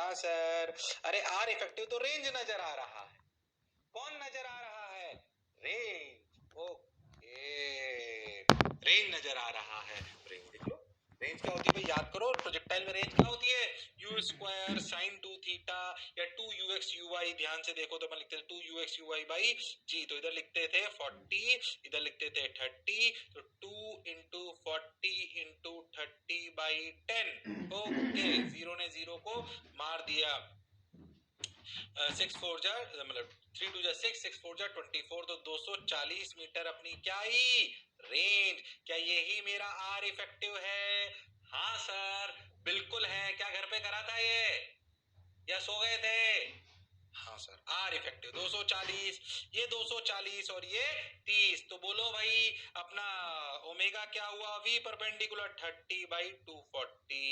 हाँ सर। अरे are effective तो रेंज नजर आ रहा है। कौन नजर आ रहा है? रेंज। ओके, रेंज नजर आ रहा है। रेंज देख लो, रेंज क्या होती है भाई, याद करो। प्रोजेक्टाइल में रेंज क्या होती है? यू स्क्वायर साइन 2 थीटा या 2 ux uy। ध्यान से देखो तो अपन लिखते थे 2 ux uy बाई जी, तो इधर लिखते थे 40, इधर लिखते थे 30, तो 2 into 40 into 30 by 10। Okay, zero ने जीरो को मार दिया। 6 4 जा मतलब 3 2 जा 6, 6 4 जा 24, तो 240 मीटर अपनी क्या ही रेंज। क्या यही मेरा आर इफेक्टिव है? हाँ सर बिल्कुल है। क्या घर पे करा था ये या सो गए थे? हाँ सर, आर इफेक्टिव 240, ये 240 और ये 30, तो बोलो भाई अपना ओमेगा क्या हुआ? V perpendicular 30/240।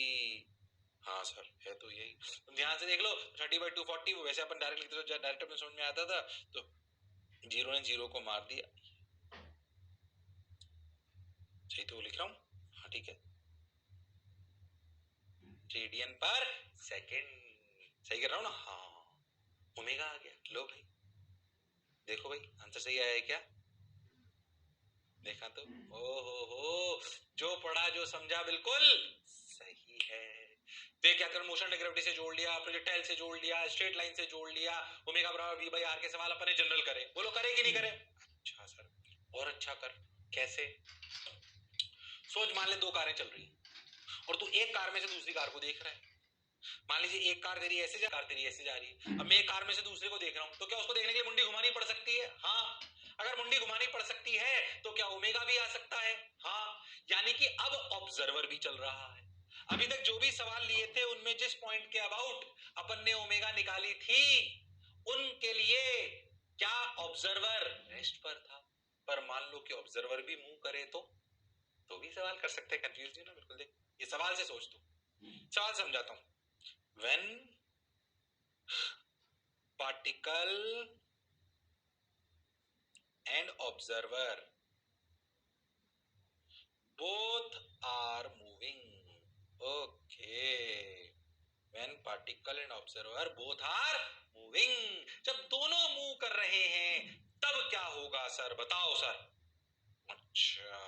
हाँ सर, है तो यही। तुम ध्यान से देख लो, 30/240 वैसे अपन डायरेक्ट लिखते तो डायरेक्ट अपने समझ में आता था, तो जीरो ने जीरो को मार दिया। सही तो लिख रहा हूँ? हाँ ठीक है, रेडियन पर सेकेंड। सही कर रहा हूँ ना? हाँ, ओमेगा आ गया। लो भाई देखो भाई, आंसर सही आया है क्या? देखा तो, ओ हो, जो पढ़ा जो समझा बिल्कुल सही है। तो क्या कर, मोशन ग्रेविटी से जोड़ लिया, प्रोजेक्टाइल से जोड़ लिया, स्ट्रेट लाइन से जोड़ लिया, ओमेगा बराबर वी बाई आर के सवाल अपने जनरल करे। बोलो करे कि नहीं करे? अच्छा सर, और अच्छा कर। कैसे? सोच, मान ले दो कारें चल रही और तू एक कार में से दूसरी कार को देख रहा है। मान लीजिए एक कार तेरी ऐसे कार तेरी ऐसे जा रही है। अब मैं एक कार में से दूसरे को देख रहा हूं, तो क्या उसको देखने के लिए मुंडी घुमानी पड़ सकती है? हाँ। अगर मुंडी घुमानी पड़ सकती है तो क्या ओमेगा भी आ सकता है? हाँ। यानी कि अब ऑब्जर्वर भी चल रहा है। अभी तक जो भी सवाल लिए थे उनमें जिस पॉइंट के अबाउट अपन ने ओमेगा निकाली थी, उनके लिए क्या ऑब्जर्वर रेस्ट पर था? पर मान लो कि ऑब्जर्वर भी मूव करे तो भी सवाल कर सकते हैं। कंफ्यूज नहीं ना बिल्कुल? देख, ये सवाल से सोच तू, सवाल समझाता हूं। when particle and observer both are moving, okay, when particle and observer both are moving, जब दोनों मूव कर रहे हैं तब क्या होगा सर? बताओ सर। अच्छा,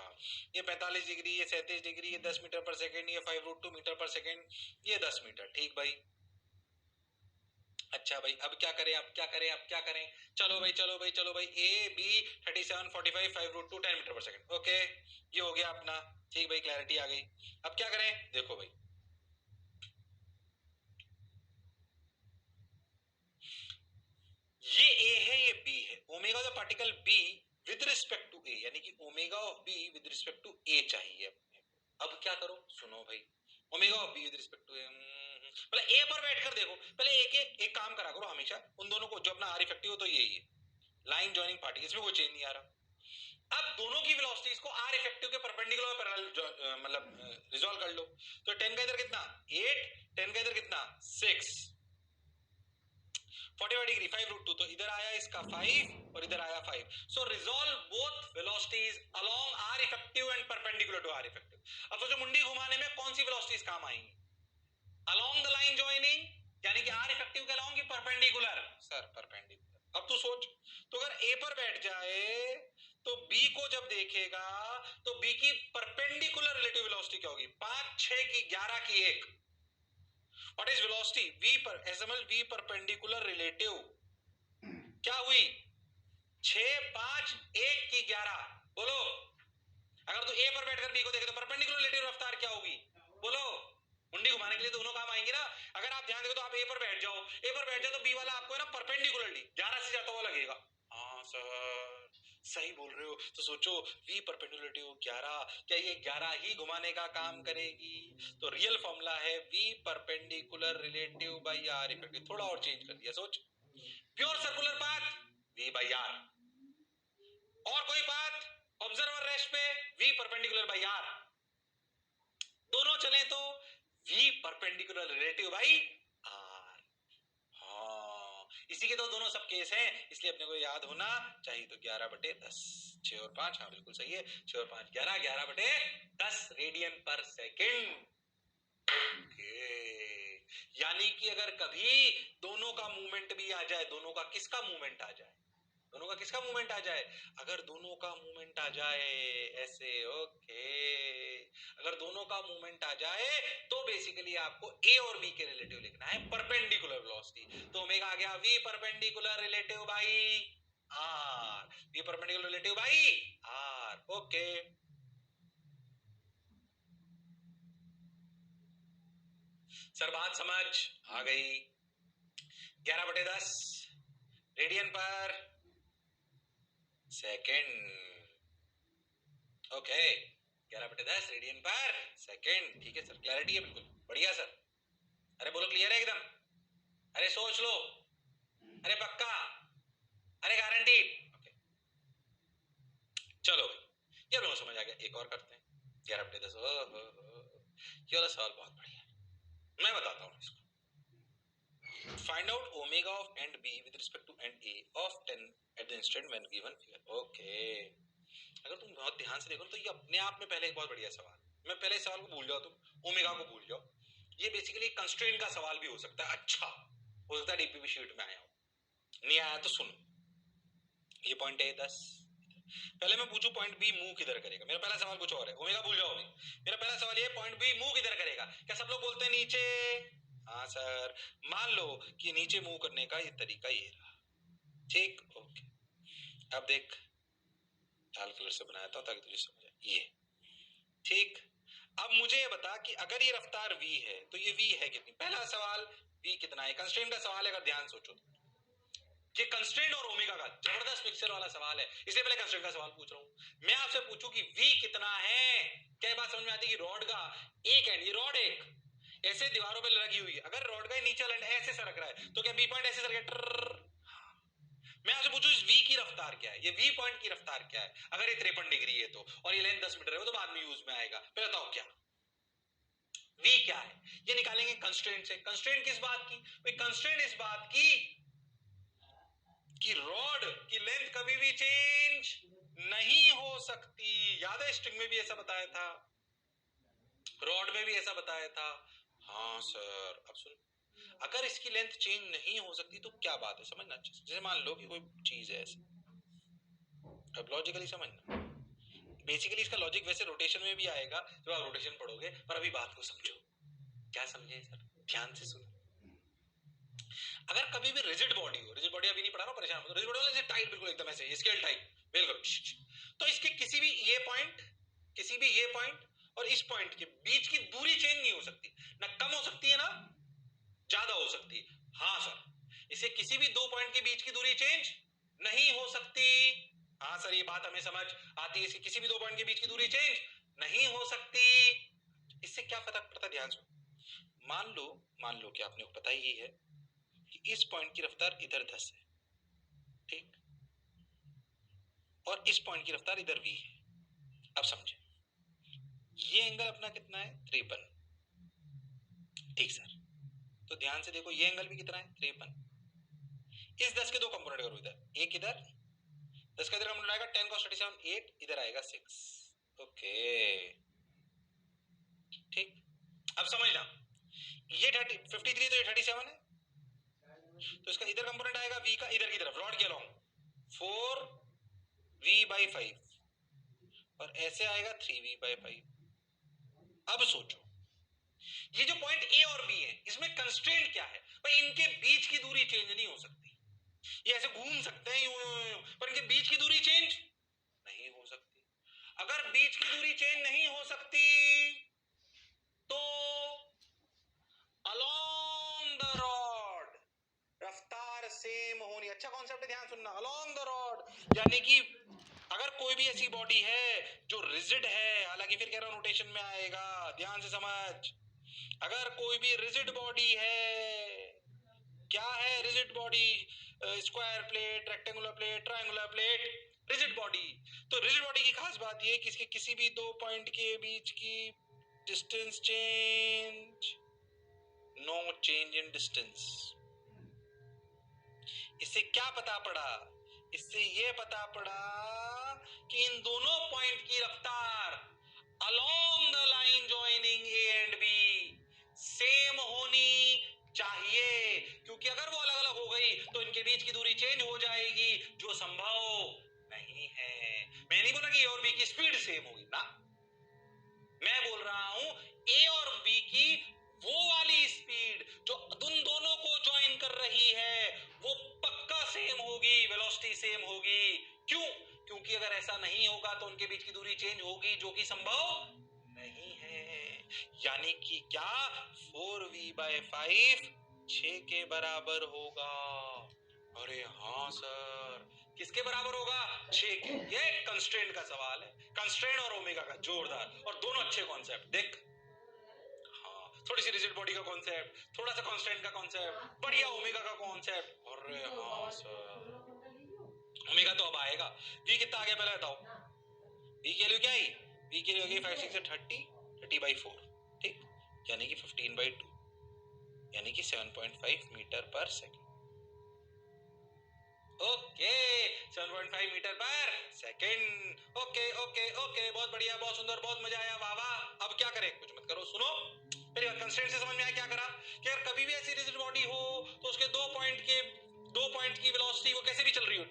ये 45 डिग्री, ये 37 डिग्री, ये 10 मीटर पर सेकेंड, ये 5√2 मीटर पर सेकेंड, ये 10 मीटर। ठीक भाई, अच्छा भाई, अब क्या करें, अब क्या करें, अब क्या करें? चलो भाई, चलो भाई, चलो भाई, ए बी 37 45 5√2 10 मीटर पर सेकेंड। ओके, ये हो गया अपना। ठीक भाई, क्लैरिटी आ गई। अब क्या करें? देखो भाई, ये ए है, ये बी है। Omega the particle B with respect to A, यानी कि omega of B with respect to A चाहिए अपने को। अब क्या करो? सुनो भाई, omega of B with respect to A, मतलब ए पर बैठकर देखो। पहले एक काम करा करो हमेशा, उन दोनों को जो अपना आर इफेक्टिव हो तो यही है, लाइन जॉइनिंग पार्टी, इसमें कोई चेंज नहीं आ रहा। अब दोनों की वेलोसिटीज को आर इफेक्टिव के परपेंडिकुलर पैरेलल मतलब रिजॉल्व कर लो। तो 10 का इधर कितना 8, 10 का इधर कितना 6, 45 डिग्री 5√2, तो इधर आया इसका 5 और इधर आया 5। So resolve both velocities along R effective and perpendicular to R effective. अब सोचो मुंडी घुमाने में कौन सी वेलोसिटीज काम आएंगी? अलोंग द लाइन जॉइनिंग, यानी कि आर इफेक्टिव के अलोंग की परपेंडिकुलर? Sir perpendicular. अब तू सोच, तो अगर ए पर बैठ जाए तो बी को जब देखेगा तो बी की परपेंडिकुलर रिलेटिव वेलोसिटी क्या होगी? 5 6 की 11 की 1। What is velocity? वी पर एसएमएल वी परपेंडिकुलर रिलेटिव क्या हुई? 6 5 1 की 11। बोलो, अगर तू ए पर बैठकर बी को देखे तो परपेंडिकुलर रिलेटिव रफ्तार क्या होगी? बोलो, मुंडी घुमाने के लिए दोनों काम आएंगे ना। अगर आप ध्यान देखो तो आप ए पर बैठ जाओ, ए पर बैठ जाओ तो बी वाला आपको है ना परपेंडिकुलरली 11 से जाता हुआ लगेगा। हाँ सर सही बोल रहे हो। तो सोचो v परपेंडिकुलरिटी 11, क्या ये 11 ही घुमाने का काम करेगी? तो रियल फॉर्मूला है v perpendicular relative by R effective. थोड़ा और चेंज कर दिया। सोच, pure circular path v by R, और कोई पाथ ऑब्जर्वर रेस्ट पे v परपेंडिकुलर बाई आर, दोनों चले तो v perpendicular relative by R. हाँ, इसी के तो दोनों सब केस हैं, इसलिए अपने को याद होना चाहिए। तो 11/10, 6 और 5, हाँ बिल्कुल सही है, 6 और 5 11, 11/10 रेडियन पर सेकेंड। ओके, यानी कि कि अगर कभी दोनों का मूवमेंट भी आ जाए, दोनों का किसका मूवमेंट आ जाए, दोनों का किसका मूवमेंट आ जाए, अगर दोनों का मूवमेंट आ जाए ऐसे, ओके, अगर दोनों का मूवमेंट आ जाए तो बेसिकली आपको ए और बी के रिलेटिव लिखना है परपेंडिकुलर वेलोसिटी। तो ओमेगा आ गया V perpendicular relative by R, V perpendicular relative by R, okay. Sir बात समझ आ गई? 11/10 radian per second, okay, 11/10 radian per second, ठीक है सर, क्लैरिटी है बिल्कुल, बढ़िया सर। अरे बोलो क्लियर है एकदम, अरे सोच लो, अरे पक्का, अरे गारंटी, ओके। चलो भाई ये लोग समझ आ गया, एक और करते हैं 11/10। ये वाला सवाल बहुत बढ़िया है, मैं बताता हूँ इसको। Find out omega of end B with respect to end A of 10 at the instant when given figure, okay. अगर तुम बहुत ध्यान से देखो तो ये अपने आप में पहले एक बहुत बढ़िया सवाल, मैं पहले इस सवाल को भूल जाओ, तुम ओमेगा को भूल जाओ, ये बेसिकली कंस्ट्रेंट का सवाल भी हो सकता है, अच्छा हो सकता है डीपीपी शीट में आया हो, नहीं आया तो सुनो, ये पॉइंट है 10, पहले मैं पूछूं पॉइंट बी मूव किधर करेगा, मेरा पहला सवाल कुछ और है, ओमेगा भूल जाओ, मेरा पहला सवाल ये पॉइंट बी मूव किधर करेगा, क्या सब लोग बोलते हैं नीचे, हाँ सर, मान लो कि नीचे मूव करने का ये तरीका ये रहा, ठीक, ओके। अब देख लाल कलर से बनाया था ताकि तुझे समझ आए, ये ठीक। अब मुझे ये बता कि अगर ये रफ्तार v है तो ये v है कितनी, पहला सवाल v कितना है, कंस्ट्रेंट का सवाल है, अगर ध्यान सोचो ये कंस्ट्रेंट और ओमेगा का जबरदस्त मिक्सचर वाला सवाल है, इसलिए पहले कंस्ट्रेंट का सवाल पूछ रहा हूं। मैं आपसे पूछूं कि v कितना है, क्या बात समझ में आती है कि रॉड का एक एंड, ये रॉड एक ऐसे दीवारों पे लगी हुई है, अगर रॉड का नीचे एंड ऐसे सरक रहा है तो क्या बी पॉइंट ऐसे सरके, मैं आपसे पूछूं इस v की रफ्तार क्या है, ये v पॉइंट की रफ्तार क्या है, अगर ये 53 डिग्री है तो, और ये लेंथ 10 मीटर है, वो तो बाद में यूज में आएगा, पहले बताओ क्या v क्या है, ये निकालेंगे कंस्ट्रेंट से। कंस्ट्रेंट किस बात की भाई, कंस्ट्रेंट इस बात की कि रॉड की लेंथ कभी भी चेंज नहीं हो सकती, याद है स्ट्रिंग में भी ऐसा बताया था, रॉड में भी ऐसा बताया था, हाँ सर। अब सुन, अगर इसकी लेंथ चेंज नहीं हो सकती तो क्या बात है, समझना अच्छे से, जैसे मान लो कि कोई चीज है ऐसे, अब लॉजिकली समझना, बेसिकली इसका लॉजिक वैसे रोटेशन में भी आएगा जब आप रोटेशन पढ़ोगे, पर अभी बात को समझो, क्या समझे सर, ध्यान से सुनो। अगर कभी भी रिजिड बॉडी हो, रिजिड बॉडी अभी नहीं पढ़ा रहा हूं, परेशान मत हो, रिजिड बॉडी वाला टाइट बिल्कुल एकदम ऐसे स्केल टाइप बिल्कुल, तो इसके किसी भी ये पॉइंट, किसी भी ये पॉइंट और इस पॉइंट के बीच की दूरी चेंज नहीं हो सकती, ना कम हो सकती है ना ज्यादा हो सकती है, हाँ सर, इसे किसी भी दो पॉइंट के बीच की दूरी चेंज नहीं हो सकती, हाँ सर, ये बात हमें समझ आती है, इसकी किसी भी दो पॉइंट के बीच की दूरी चेंज नहीं हो सकती। इससे क्या फर्क पड़ता है, ध्यान सुनो, मान लो कि आपने को पता ही है कि इस पॉइंट की रफ्तार इधर 10 है, ठीक, और इस पॉइंट की रफ्तार इधर v है, अब समझे, ये एंगल अपना कितना है 53, ठीक सर, तो ध्यान से देखो ये एंगल भी कितना है 53, इस 10 के दो कंपोनेंट करो, इधर एक, इधर 10 का इधर कंपोनेंट आएगा 10 cos 37 8, इधर आएगा 6, ओके ठीक। अब समझना, ये 53 तो ये 37 है, तो इसका इधर कंपोनेंट आएगा v का इधर की तरफ रॉड के अलोंग 4v/5, और ऐसे आएगा 3v/5। अब सोचो ये जो पॉइंट ए और बी है इसमें कंस्ट्रेंट क्या है भाई, इनके बीच की दूरी चेंज नहीं हो सकती, ये ऐसे घूम सकते हैं यूं, पर इनके बीच की दूरी चेंज नहीं हो सकती, अगर बीच की दूरी चेंज नहीं हो सकती तो अलोंग द रॉड रफ्तार सेम होनी, अच्छा कॉन्सेप्ट है, ध्यान सुनना, अलोंग द रॉड, यानी कि अगर कोई भी ऐसी बॉडी है जो रिजिड है, हालांकि फिर कह रहा हूं रोटेशन में आएगा, ध्यान से समझ, अगर कोई भी रिजिड बॉडी है, क्या है rigid body, square plate, rectangular plate, triangular plate, rigid body, तो रिजिड बॉडी की खास बात यह है कि इसके किसी भी दो पॉइंट के बीच की distance change, no change in distance. इससे क्या पता पड़ा, इससे ये पता पड़ा कि इन दोनों पॉइंट की रफ्तार along the line joining A and B same होनी चाहिए, की स्पीड सेम होगी ना। मैं बोल रहा हूं ए और बी की वो वाली स्पीड जो उन दोनों को ज्वाइन कर रही है वो पक्का सेम होगी, वेलोसिटी सेम होगी। क्यों? क्योंकि अगर ऐसा नहीं होगा तो उनके बीच की दूरी चेंज होगी, जो कि संभव नहीं है। यानी कि क्या 4v/5 6 के बराबर होगा? अरे हाँ सर, किसके बराबर होगा? 6 के। ये कंस्ट्रेंट का सवाल है, कंस्ट्रेंट और ओमेगा का, जोरदार। और दोनों अच्छे कॉन्सेप्ट। देख, हाँ, थोड़ी सी रिजिड बॉडी का कॉन्सेप्ट, थोड़ा सा कांस्टेंट का कॉन्सेप्ट, बढ़िया ओमेगा का कॉन्सेप्ट। अरे हाँ सर, ओमेगा तो अब आएगा। वी कितना आ गया पहले बताओ? वी की वैल्यू क्या आई? वी की वैल्यू आ गई 5 6 से 30/4, ठीक, यानी कि 15/2, यानी कि 7.5 मीटर पर सेकेंड। ओके, 7.5 मीटर पर सेकेंड। ओके ओके ओके, बहुत बढ़िया, बहुत सुंदर, बहुत मजा आया, वाह वाह। अब क्या करें? कुछ मत करो, सुनो मेरी बात। कंस्ट्रेंट से समझ में आया क्या करा? कि अगर कभी भी ऐसी रिजिड बॉडी हो तो उसके दो पॉइंट की वेलोसिटी वो कैसे भी चल रही हो,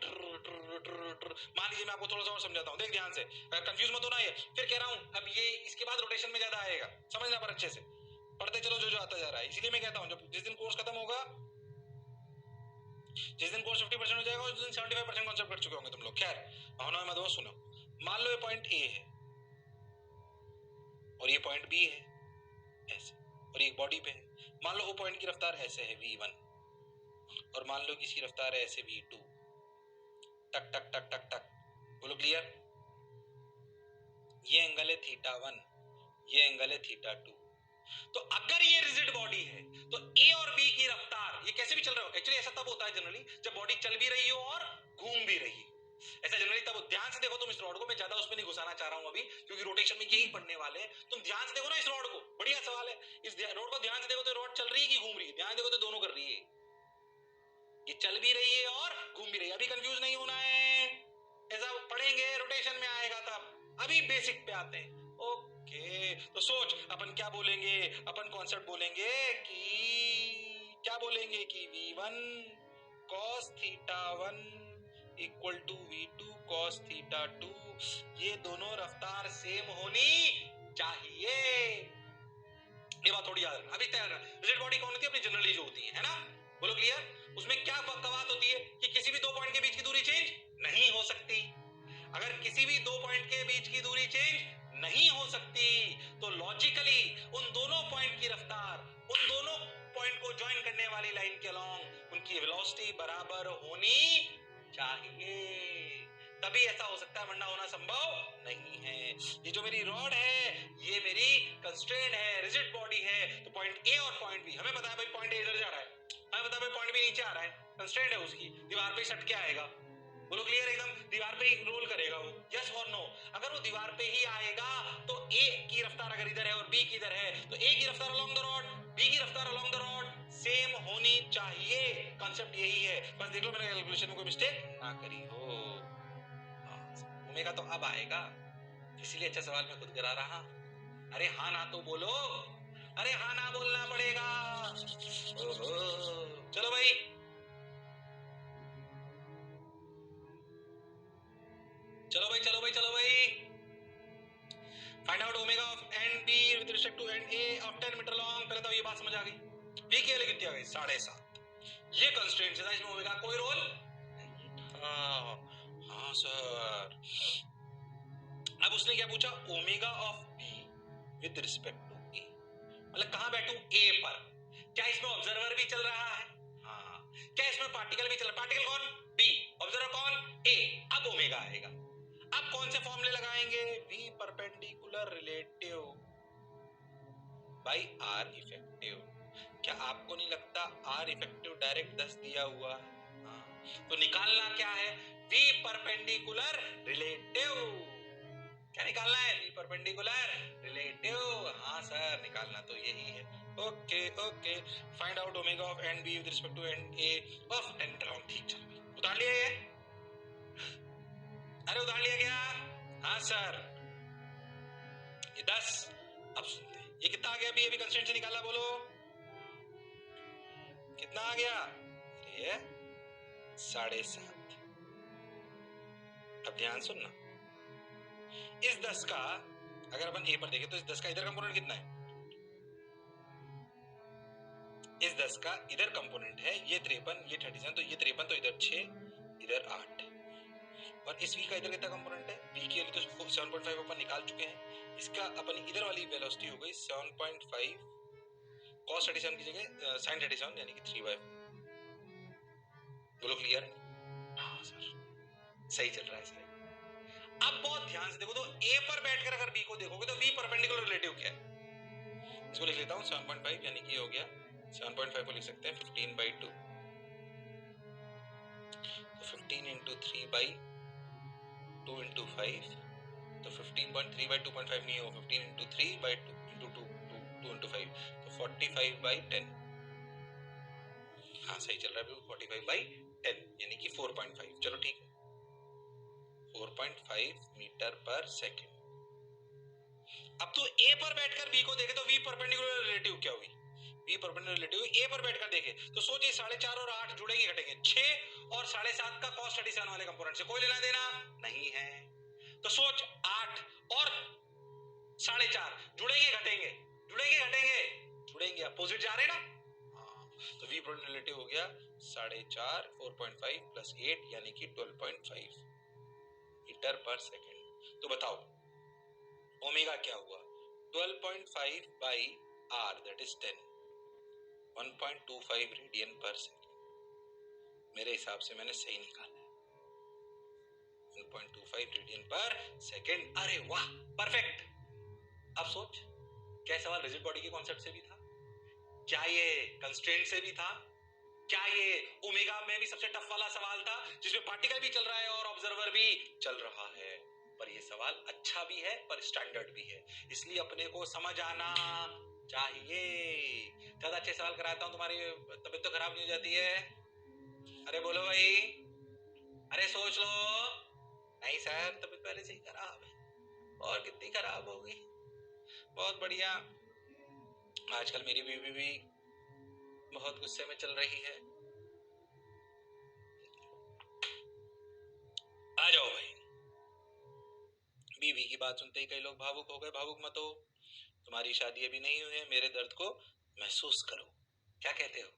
मान लीजिए मैं आपको थोड़ा सा और समझाता हूँ, देख ध्यान से, अगर कंफ्यूज मत होना। ये फिर कह रहा हूँ, अब ये इसके बाद रोटेशन में ज्यादा आएगा, समझना पर अच्छे से, पढ़ते चलो जो जो आता जा रहा है। इसीलिए मैं कहता हूँ जब जिस दिन कोर्स खत्म होगा, जिस दिन कोर्स 50% हो जाएगा उस दिन 75% कॉन्सेप्ट कर चुके होंगे तुम लोग। खैर, होना मत दो, सुनो। मान लो ये पॉइंट ए है और ये पॉइंट बी है ऐसे, और एक बॉडी पे है। मान लो वो पॉइंट की रफ्तार ऐसे है v1, और मान लो किसी रफ्तार है ऐसे v2, टक टक टक टक टक, बोलो क्लियर? ये एंगल है θ1, ये एंगल है θ2। तो अगर ये रिजिड बॉडी है तो ए और बी की रफ्तार ये कैसे भी चल रहा हो। एक्चुअली ऐसा तब होता है जनरली जब बॉडी चल भी रही हो और घूम भी रही हो। ऐसा जनरली तब, ध्यान से देखो तुम इस रॉड को, मैं ज्यादा उसमें नहीं घुसाना चाह रहा हूं अभी, क्योंकि रोटेशन में यही पढ़ने वाले हैं। तुम ध्यान से देखो ना इस रॉड को, बढ़िया सवाल है। इस रॉड को ध्यान से देखो तो रॉड चल रही है कि घूम रही है? ध्यान देखो तो दोनों कर रही है, ये चल भी रही है और घूम भी रही है। अभी कंफ्यूज नहीं होना है, ऐसा पढ़ेंगे रोटेशन में आएगा तब। अभी बेसिक पे आते हैं। ओके, तो सोच अपन क्या बोलेंगे? अपन कॉन्सेप्ट बोलेंगे कि क्या बोलेंगे कि v1 cos θ1 equal to v2 cos θ2। ये दोनों रफ्तार सेम होनी चाहिए। ये बात थोड़ी याद रखना। अभी तैयार रखना, रिजिड बॉडी कौन होती है? अपनी जनरली जो होती है ना, बोलो क्लियर? उसमें क्या कवात होती है कि किसी भी दो पॉइंट के बीच की दूरी चेंज नहीं हो सकती। अगर किसी भी दो पॉइंट के बीच की दूरी चेंज नहीं हो सकती तो लॉजिकली उन दोनों पॉइंट की रफ्तार, उन दोनों पॉइंट को ज्वाइन करने वाली लाइन के अलोंग उनकी वेलोसिटी बराबर होनी चाहिए। तभी ऐसा हो सकता है, वरना होना संभव नहीं है। ये जो मेरी रॉड है ये मेरी कंस्ट्रेंट है, रिजिड बॉडी है। तो पॉइंट ए और पॉइंट बी, हमें पता है भाई पॉइंट ए इधर जा रहा है, हमें पता है भाई पॉइंट बी नीचे आ रहा है, कंस्ट्रेंट है उसकी, दीवार पे सट के आएगा। बोलो क्लियर? एकदम दीवार पे ही रोल करेगा वो, यस और नो? अगर वो दीवार पे ही आएगा तो ए की रफ्तार अगर इधर है और बी की इधर है तो ए की रफ्तार अलोंग द रॉड, बी की रफ्तार अलोंग द रॉड सेम होनी चाहिए। कांसेप्ट यही है, बस देख लो मैंने कैलकुलेशन में कोई मिस्टेक ना करी हो। ओमेगा तो अब आएगा, इसीलिए अच्छा सवाल मैं खुद करा रहा। अरे हाँ ना तो बोलो, अरे हाँ ना बोलना पड़ेगा। ओहो, चलो भाई, चलो भाई, चलो भाई, चलो भाई। Find out omega of end B with respect to end A of 10 metre long. पहले तो ये बात समझ आ गई, बी की वैल्यू कितनी आ गई? 7.5। ये कंस्ट्रेंट है, इसमें ओमेगा कोई रोल नहीं था। हाँ सर। अब उसने क्या पूछा? Omega of B with respect to A, मतलब कहां बैठूं? ए पर। क्या इसमें ऑब्जर्वर भी चल रहा है? हाँ। क्या इसमें पार्टिकल भी चल रहा है? पार्टिकल कौन? बी, ऑब्जर्वर कौन? ए। अब ओमेगा आएगा। अब कौन से फॉर्मूले लगाएंगे? v perpendicular relative by r effective. क्या आपको नहीं लगता r इफेक्टिव डायरेक्ट 10 दिया हुआ है? हाँ। तो निकालना क्या है? v perpendicular relative. क्या निकालना है? v perpendicular relative. हाँ सर, निकालना तो यही है। Okay okay, find out omega of end B with respect to end A of 10 metre long. ठीक, चलो उतार लिया ये? अरे उतार लिया क्या? हाँ सर, ये 10। अब सुनते हैं ये कितना आ गया? अभी कंस्टेंट से निकाला, बोलो कितना आ गया? ये 7.5। अब ध्यान सुनना, इस 10 का अगर अपन ए पर देखें तो इस 10 का इधर कंपोनेंट कितना है? इस 10 का इधर कंपोनेंट है ये 53, ये 37, तो ये 53, तो इधर 6, इधर 8, और इस v का इधर कितना कंपोनेंट है? v के लिए तो 7.5 अपन निकाल चुके हैं, इसका अपन इधर वाली वेलोसिटी हो गई 7.5 cos 37 की जगह sin 37 यानी कि 3/4। बोलो क्लियर है? हाँ सर सही चल रहा है सर। अब बहुत ध्यान से देखो तो a पर बैठकर अगर b को देखोगे तो v परपेंडिकुलर रिलेटिव क्या है? इसको लिख लेता हूं 7.5 यानी कि हो गया 7.5 को लिख सकते हैं 15/2, तो 15 into 3/2 into 5, तो 15.3/2.5 नहीं हो, 15 into 3/2 into 2 into 5, तो 45/10। हाँ सही चल रहा है, 45/10 यानी कि 4.5। चलो ठीक है, 4.5 मीटर पर सेकेंड। अब तो a पर बैठकर b को देखे तो v परपेंडिकुलर रिलेटिव क्या हुई? v परपेंडिकुलर रिलेटिव a पर बैठकर देखे तो सोचिए 4.5 और 8 जुड़ेंगे घटेंगे, 6 और 7.5 का cos 37 वाले कंपोनेंट से कोई लेना देना नहीं है, तो सोच 8 और 4.5 जुड़ेंगे घटेंगे, जुड़ेंगे घटेंगे, जुड़ेंगे, अपोजिट जा रहे हैं ना। तो v परपेंडिकुलर रिलेटिव हो गया 4.5 4.5 प्लस 8 यानी कि 12.5 मीटर पर सेकेंड। तो बताओ ओमेगा क्या हुआ? 12.5 by r that is 10, 1.25 radian per second. मेरे हिसाब से मैंने सही निकाला है, 1.25 रेडियन पर सेकेंड। अरे वाह परफेक्ट। अब सोच क्या सवाल रिजिड बॉडी के कॉन्सेप्ट से भी था? क्या ये कंस्ट्रेंट से भी था? क्या ये ओमेगा में भी सबसे टफ वाला सवाल था जिसमें पार्टिकल भी चल रहा है और ऑब्जर्वर भी चल रहा है? पर ये सवाल अच्छा भी है पर स्टैंडर्ड भी है, इसलिए अपने को समझ आना चाहिए। ज्यादा अच्छे सवाल कराता हूं तुम्हारी तबीयत तो खराब नहीं हो जाती है? अरे बोलो भाई, अरे सोच लो। नहीं सर तबीयत पहले से ही खराब है, और कितनी खराब होगी। बहुत बढ़िया। आजकल मेरी बीवी भी बहुत गुस्से में चल रही है। आ जाओ भाई। बीवी की बात सुनते ही कई लोग भावुक हो गए। भावुक मत हो, तुम्हारी शादी अभी नहीं हुई है, मेरे दर्द को महसूस करो। क्या कहते हो?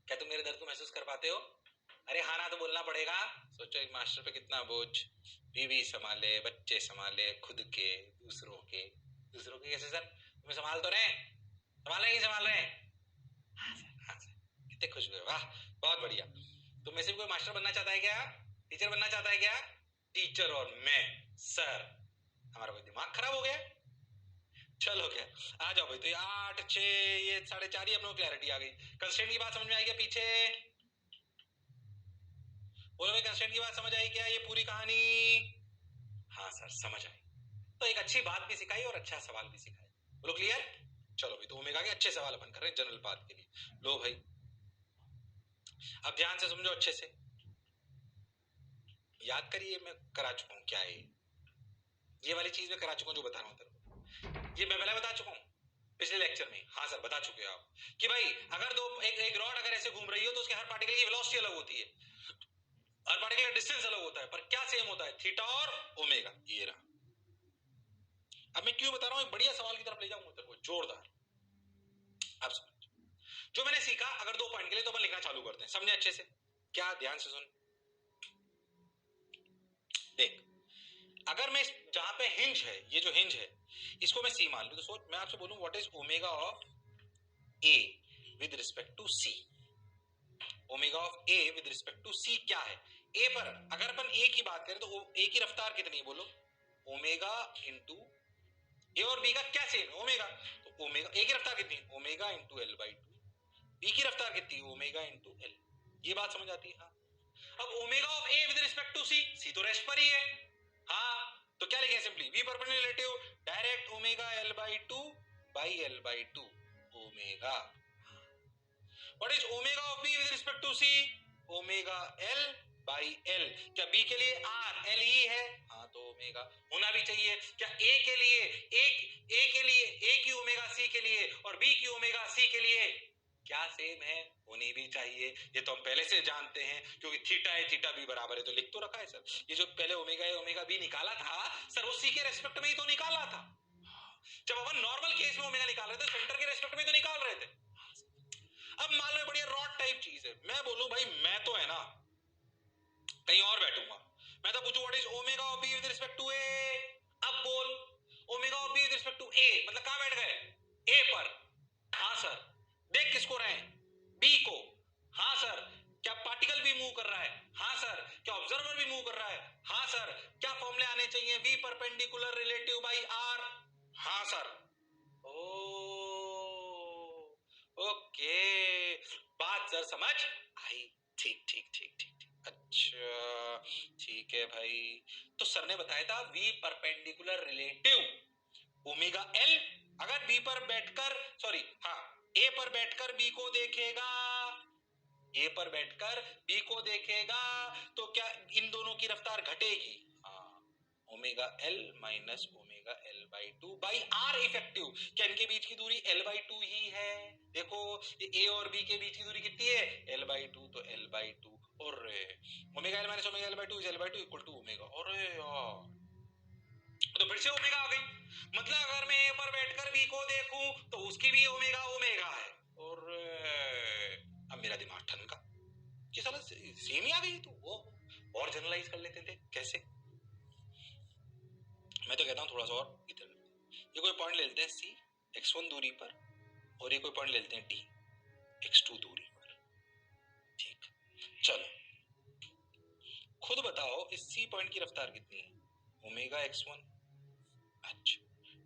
क्या तुम मेरे दर्द को महसूस कर पाते हो? अरे हाँ ना तो बोलना पड़ेगा। सोचो एक मास्टर पे कितना बोझ, बीवी संभाले, बच्चे संभाले, खुद के, दूसरों के। दूसरों के कैसे सर? तुम्हें संभाल तो रहे हैं, संभाल रहे हैं, संभाल रहे हैं? हाँ सर, हाँ सर। कितने खुश हुए, वाह बहुत बढ़िया। तुम में से कोई मास्टर बनना चाहता है क्या? टीचर बनना चाहता है क्या? टीचर और मैं सर, हमारा कोई दिमाग खराब हो गया? चलो क्या, आ जाओ भाई। तो ये 8 6 ये 4.5 ही अपनों क्लैरिटी आ गई। कंस्ट्रेंट की बात समझ में आई क्या पीछे? बोलो भाई कंस्ट्रेंट की बात समझ आई क्या? ये पूरी कहानी? हाँ सर समझ आई। तो एक अच्छी बात भी सिखाई और अच्छा सवाल भी सिखाया। बोलो क्लियर? चलो भाई, तो ओमेगा के अच्छे सवाल अपन कर रहे हैं जनरल बात के लिए। लो भाई अब ध्यान से समझो, अच्छे से याद करिए। मैं करा चुका हूं क्या है ये वाली चीज मैं करा चुका हूं जो बता रहा हूं तेरे को। ये मैं पहले बता चुका हूं पिछले लेक्चर में। हाँ सर बता चुके हो आप कि भाई अगर एक रॉड अगर ऐसे घूम रही हो तो उसके हर पार्टिकल की वेलोसिटी अलग होती है, हर पार्टिकल का डिस्टेंस अलग होता है, पर क्या सेम होता है? थीटा और ओमेगा। ये रहा। अब मैं क्यों बता रहा हूं, एक बढ़िया सवाल की तरफ ले जाऊंगा तेरे को, जोरदार। अब समझ जो मैंने सीखा। अगर 2 पॉइंट के लिए तो अपन लिखना चालू करते हैं, समझे अच्छे से? क्या ध्यान से सुन। देख अगर मैं जहां पे हिंज है, ये जो हिंज है इसको मैं सी मान लूं, तो सोच मैं आपसे बोलूं what is omega of A with respect to C. Omega of A with respect to C क्या है? ए पर अगर अपन ए की बात करें तो ए की रफ्तार कितनी है? बोलो ओमेगा इंटू ए और बी का क्या सेम है? ओमेगा। तो ओमेगा ए की रफ्तार कितनी है? Omega into L by two. B की रफ्तार कितनी है? Omega into L. ये बात समझ आती है? हाँ। अब omega of A with respect to C, C तो रेस्ट पर ही है। हाँ तो क्या लिखें simply? V perpendicular relative direct omega L by two by L by two omega. What is omega of B with respect to C? Omega L by L. क्या B के लिए आर एल ही है? हाँ तो ओमेगा होना भी चाहिए। क्या ए के लिए ए के लिए ए की ओमेगा सी के लिए और बी की ओमेगा सी के लिए क्या सेम है? होनी भी चाहिए, ये तो हम पहले से जानते हैं, क्योंकि थीटा है थीटा बी बराबर है, तो लिख तो रखा है सर। ये जो पहले ओमेगा ए ओमेगा बी निकाला था सर, वो सी के रेस्पेक्ट में ही तो निकाला था। जब अपन नॉर्मल केस में ओमेगा निकाल रहे थे, सेंटर के रेस्पेक्ट में तो निकाल रहे थे। अब मान लो बढ़िया रॉड टाइप चीज है, मैं बोलूं भाई मैं तो है ना कहीं और बैठूंगा, मैं तो पूछूं what is omega of B with respect to A. अब बोल omega of B with respect to A, मतलब कहां बैठ गए? ए पर। हाँ सर। देख किसको रहे हैं? बी को। हाँ सर। क्या पार्टिकल भी मूव कर रहा है? हाँ सर। क्या ऑब्जर्वर भी मूव कर रहा है? हाँ सर। क्या फॉर्मूले आने चाहिए? V perpendicular relative by R. हाँ सर। ओ ओके, बात सर समझ आई। ठीक ठीक ठीक ठीक ठीक, अच्छा ठीक है भाई। तो सर ने बताया था V perpendicular relative omega L, अगर बी पर बैठकर सॉरी हाँ ए पर बैठकर बी को देखेगा, ए पर बैठकर बी को देखेगा तो क्या इन दोनों की रफ्तार घटेगी? हाँ, omega L minus omega L by two by R effective. क्या इनके बीच की दूरी एल बाई टू ही है? देखो ये ए और बी के बीच की दूरी कितनी है? एल बाई टू, तो एल बाई टू और omega L minus omega L by two is L by two equal to omega. और यार तो फिर से ओमेगा आ गई, मतलब अगर मैं ए पर बैठकर बी को देखूं तो उसकी भी ओमेगा ओमेगा है। और अब मेरा दिमाग ठनका कि साला सेम ही आ गई। तो वो और जनरलाइज कर लेते थे कैसे? मैं तो कहता हूं थोड़ा सा और इधर, ये कोई पॉइंट ले लेते हैं सी x1 दूरी पर, और ये कोई पॉइंट ले लेते हैं डी x2 दूरी पर। ठीक, चलो खुद बताओ इस सी पॉइंट की रफ्तार कितनी है? Omega x1। अच्छा,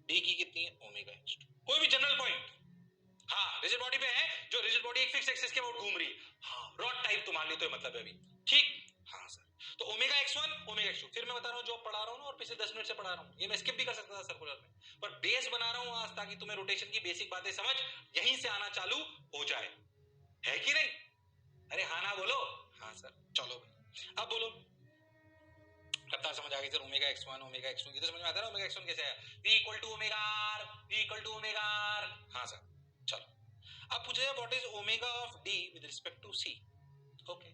डी की कितनी है? Omega x2। कोई भी जनरल पॉइंट, हाँ रिजिड बॉडी पे है, जो रिजिड बॉडी एक फिक्स एक्सिस के अबाउट घूम रही है, हाँ रॉड टाइप तो मान ली, तो मतलब है अभी ठीक। हाँ सर, तो ओमेगा x1 ओमेगा x2, फिर मैं बता रहा हूँ जो पढ़ा रहा हूँ ना, और पिछले 10 मिनट से पढ़ा रहा हूँ, ये मैं स्किप भी कर सकता था सर्कुलर में, पर बेस बना रहा हूँ आज ताकि तुम्हें रोटेशन की बेसिक बातें समझ यहीं से आना चालू हो जाए, है कि नहीं? अरे हाँ ना बोलो। हाँ सर, चलो अब बोलो, रफ्तार समझ आ गई sir? Omega x1 omega x2, ये तो समझ में आता है ना ओमेगा x1 कैसे है? v equal to omega r, v equal to omega r। हाँ सर, चलो अब पूछा जाए what is omega of d with respect to c। Okay,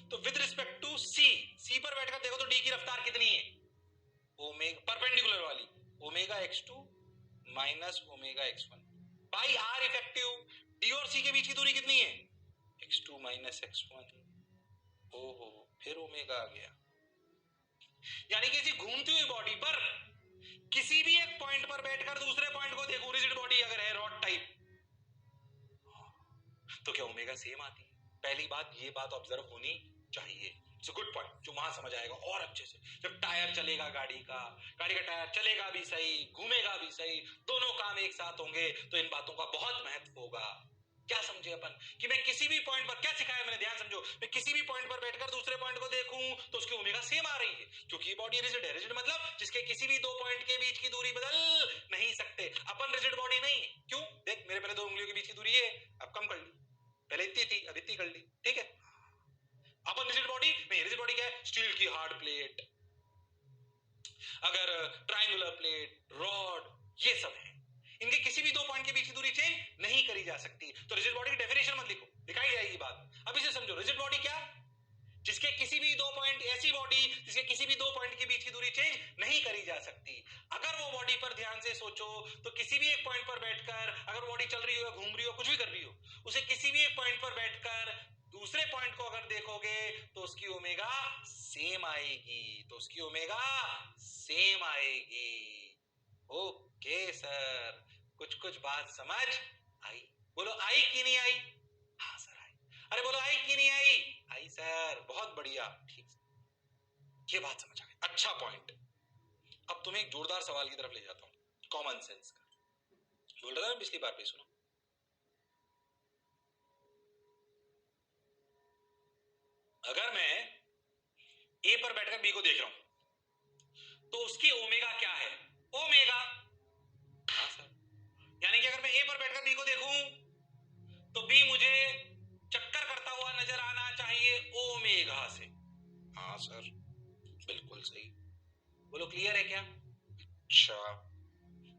तो with respect to c, c पर बैठकर देखो तो d की रफ्तार कितनी है? ओमेगा परपेंडिकुलर वाली, omega x2 minus omega x1 by r effective. d और c के बीच की दूरी कितनी है? x2 minus x1। ओहो, फिर ओमेगा आ गया, यानी कि घूमती हुई बॉडी पर किसी भी एक पॉइंट पर बैठकर दूसरे पॉइंट को देखो, रिजिड बॉडी अगर है रॉड टाइप, तो क्या ओमेगा सेम आती है? पहली बात, ये बात ऑब्जर्व होनी चाहिए। इट्स अ गुड पॉइंट, जो वहां समझ आएगा और अच्छे से। जब टायर चलेगा गाड़ी का टायर चलेगा भी सही, घूमेगा भी सही, दोनों काम एक साथ होंगे, तो इन बातों का बहुत महत्व होगा। क्या समझे अपन कि मैं किसी भी पॉइंट पर, क्या सिखाया मैंने ध्यान समझो, मैं किसी भी पॉइंट पर बैठकर दूसरे पॉइंट को देखूं तो उसकी ओमेगा सेम आ रही है, क्योंकि ये बॉडी रिजिड है। रिजिड मतलब जिसके किसी भी दो पॉइंट के बीच की दूरी बदल नहीं सकते। अपन रिजिड बॉडी नहीं है, क्यों? देख मेरे पहले दो उंगलियों के बीच की दूरी है, अब कम कर ली, पहले इतनी थी अब इतनी कर ली, ठीक है? अपन रिजिड बॉडी नहीं, रिजिड बॉडी क्या है? स्टील की हार्ड प्लेट, अगर ट्रायंगुलर प्लेट, रॉड, ये सब है, इनके किसी भी दो पॉइंट के बीच की दूरी चेंज नहीं करी जा सकती। तो रिजिड बॉडी की डेफिनेशन मत लिखो, दिखाई जाएगी बात। अब इसे समझो, रिजिड बॉडी क्या? जिसके किसी भी दो पॉइंट, ऐसी बॉडी जिसके किसी भी दो पॉइंट के बीच की दूरी चेंज नहीं करी जा सकती। अगर वो बॉडी पर ध्यान से सोचो तो किसी भी एक पॉइंट पर बैठकर, अगर बॉडी चल रही हो, घूम रही हो, कुछ भी कर रही हो, उसे किसी भी एक पॉइंट पर बैठकर दूसरे पॉइंट को अगर देखोगे तो उसकी ओमेगा सेम आएगी, तो उसकी ओमेगा सेम आएगी। ओके सर, कुछ कुछ बात समझ आई? बोलो आई कि नहीं आई? हाँ सर आई। अरे बोलो आई कि नहीं आई? आई सर, बहुत बढ़िया, ठीक, ये बात समझ आ गई, अच्छा पॉइंट। अब तुम्हें एक जोरदार सवाल की तरफ ले जाता हूं, कॉमन सेंस का। बोल रहा था पिछली बार पे, सुनो। अगर मैं ए पर बैठकर बी को देख रहा हूं तो उसकी ओमेगा क्या है? ओमेगा। हाँ सर, यानी कि अगर मैं ए पर बैठकर बी को देखूं तो बी मुझे चक्कर करता हुआ नजर आना चाहिए ओमेगा से। हाँ सर, बिल्कुल सही। बोलो क्लियर है क्या? अच्छा,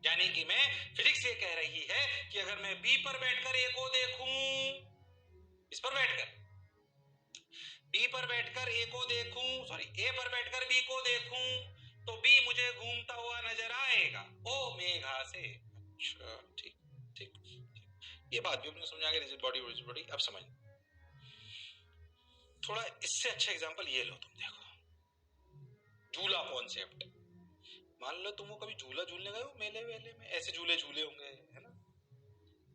यानी कि मैं फिजिक्स ये कह रही है कि अगर मैं बी पर बैठकर ए को देखूं पर बैठकर, बी पर बैठकर ए को देखूं, सॉरी ए पर बैठकर बी को देखूं तो बी मुझे घूमता हुआ नजर आएगा ओमेगा से। अच्छा ठीक ठीक ठीक, ये बात भी अपने समझ आ गई, रिजिड बॉडी। अब समझ, थोड़ा इससे अच्छा एग्जांपल ये लो, तुम देखो झूला कॉन्सेप्ट। मान लो तुम कभी झूला झूलने गए हो मेले वेले में, ऐसे झूले झूले होंगे है ना।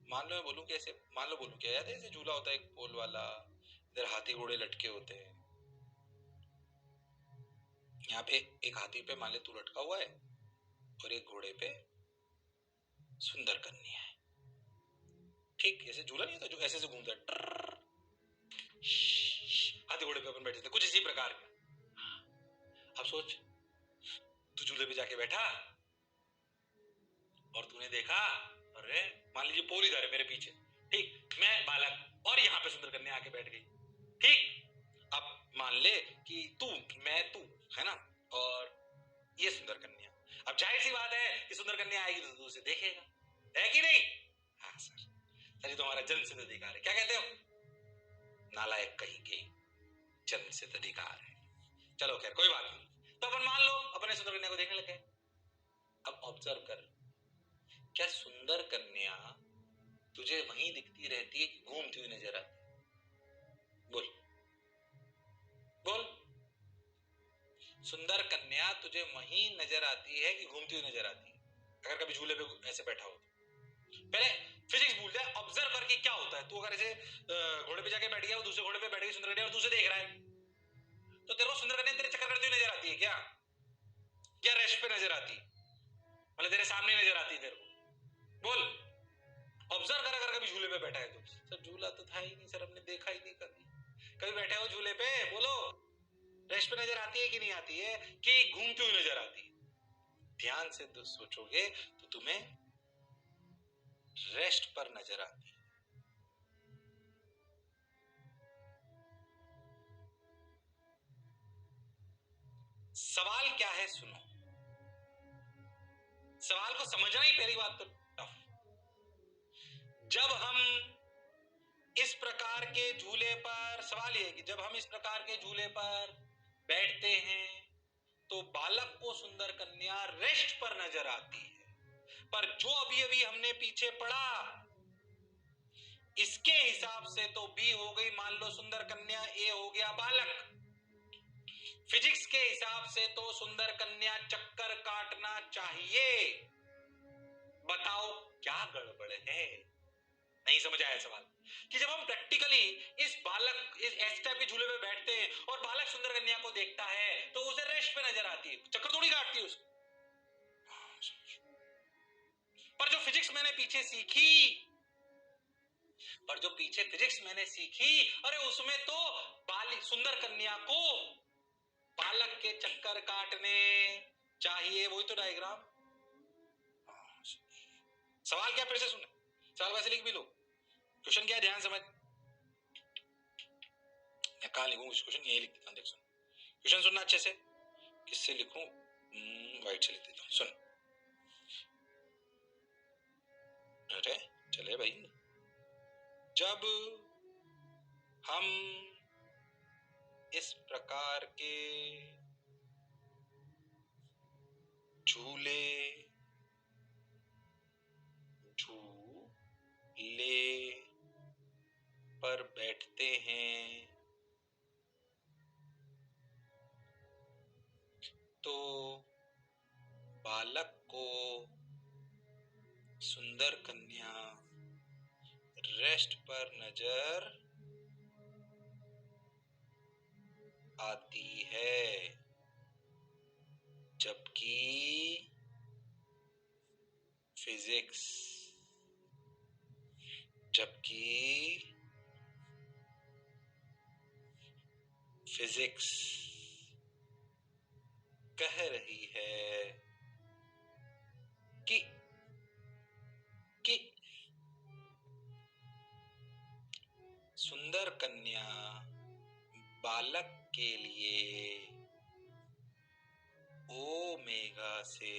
मान लो मैं बोलूं कि ऐसे, मान लो बोलूं क्या याद है, ऐसे झूला होता है एक पोल वाला, इधर हाथी घोड़े लटके होते हैं, यहाँ पे एक हाथी पे मान ले तू लटका हुआ है और एक घोड़े पे सुंदर कन्या है, ठीक। ऐसे झूला नहीं होता जो ऐसे से घूमता है, हाथी घोड़े पे अपन बैठे थे, कुछ इसी प्रकार का। अब सोच तू झूले पे जाके बैठा और तूने देखा, अरे मान लीजिए पोल इधर है मेरे पीछे, ठीक, मैं बालक और यहाँ पे सुंदर कन्या आके बैठ गई, ठीक। अब मान ले कि मैं तू है ना, और ये सुंदर कन्या। अब जाहिर सी बात है कि सुंदर कन्या आएगी तो तू उसे देखेगा, है कि नहीं? हाँ सर, सर ये तो हमारा जन्म सिद्ध अधिकार है। क्या कहते हो? नालायक कहीं के, जन्म सिद्ध अधिकार है। चलो खैर कोई बात नहीं। तो अपन मान लो अपने सुंदर कन्या को देखने लगे। अब ऑब्जर्व कर, क्या सुंदर कन्या तुझे वहीं दिखती रहती है कि घूमती हुई नजर आती? बोल बोल, सुंदर कन्या तुझे वहीं नजर आती है कि घूमती हुई नजर आती है? अगर कभी झूले पे ऐसे बैठा हो तो पहले फिजिक्स भूल जाए, ऑब्जर्व करके क्या होता है। तू अगर ऐसे घोड़े पे जाके बैठ गया, दूसरे घोड़े पे बैठ गई सुंदर कन्या और दूसरे देख रहा है, तो तेरे को सुंदर कन्या तेरे चक्कर करती हुई नजर आती है क्या? क्या रेस्ट पे नजर आती, मतलब तेरे सामने नजर आती है तेरे को? बोल, ऑब्जर्व कर, अगर कभी झूले पे बैठा है तो। सर झूला तो था ही नहीं सर, हमने देखा ही नहीं कभी। कभी बैठे हो झूले पे? बोलो, रेस्ट पे नजर आती है कि नहीं आती है, कि घूमती हुई नजर आती है? ध्यान से तो सोचोगे तो तुम्हें रेस्ट पर नजर आती है। सवाल क्या है सुनो, सवाल को समझना ही पहली बात तो टफ। जब हम इस प्रकार के झूले पर, सवाल ये है कि जब हम इस प्रकार के झूले पर बैठते हैं तो बालक को सुंदर कन्या रेस्ट पर नजर आती है, पर जो अभी अभी हमने पीछे पढ़ा इसके हिसाब से तो बी हो गई मान लो सुंदर कन्या, ए हो गया बालक। फिजिक्स के हिसाब से तो सुंदर कन्या चक्कर काटना चाहिए। बताओ क्या गड़बड़ है? नहीं समझ आया सवाल? कि जब हम प्रैक्टिकली इस एस टाइप के झूले पे बैठते हैं और बालक सुंदर कन्या को देखता है तो उसे रेस्ट पे नजर आती है, चक्कर थोड़ी काटती है उसको। पर जो फिजिक्स मैंने पीछे सीखी, अरे उसमें तो सुंदर कन्या को बालक के चक्कर काटने चाहिए, वही तो डायग्राम। सवाल क्या, फिर से सुने, सवाल वैसे लिख भी लो, क्वेश्चन क्या है ध्यान समझ। मैं कहां लिखूं क्वेश्चन, यही लिख देता हूं, देख सुन क्वेश्चन, सुनना अच्छे से। किससे लिखूं? वाइट से लिख देता हूं, सुन। अरे चले भाई, जब हम इस प्रकार के झूले पर बैठते हैं तो बालक को सुंदर कन्या रेस्ट पर नजर आती है, जबकि फिजिक्स कह रही है कि सुंदर कन्या बालक के लिए ओमेगा से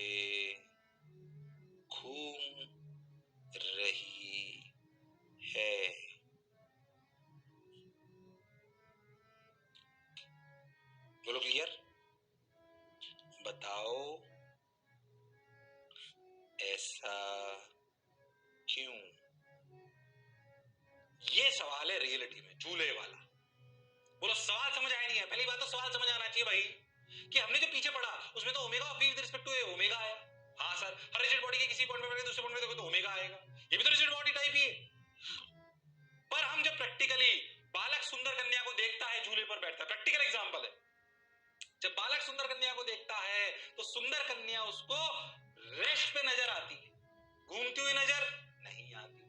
घूम रही है। सवाल है रियलिटी में, झूले वाला। बोलो सवाल समझ आया नहीं है? पहली बात तो सवाल समझ आना चाहिए भाई कि हमने जो पीछे पढ़ा उसमें तो omega of V with respect to A omega आया। हाँ सर, हर रिजिड बॉडी के किसी पॉइंट में दूसरे पॉइंट में देखो तो ओमेगा आएगा, ये भी तो रिजिड बॉडी टाइप ही है। पर हम जब प्रैक्टिकली बालक सुंदर कन्या को देखता है झूले पर बैठता है, प्रैक्टिकल एग्जांपल है, जब बालक सुंदर कन्या को देखता है तो सुंदर कन्या उसको रेस्ट पे नजर आती है, घूमती हुई नजर नहीं आती।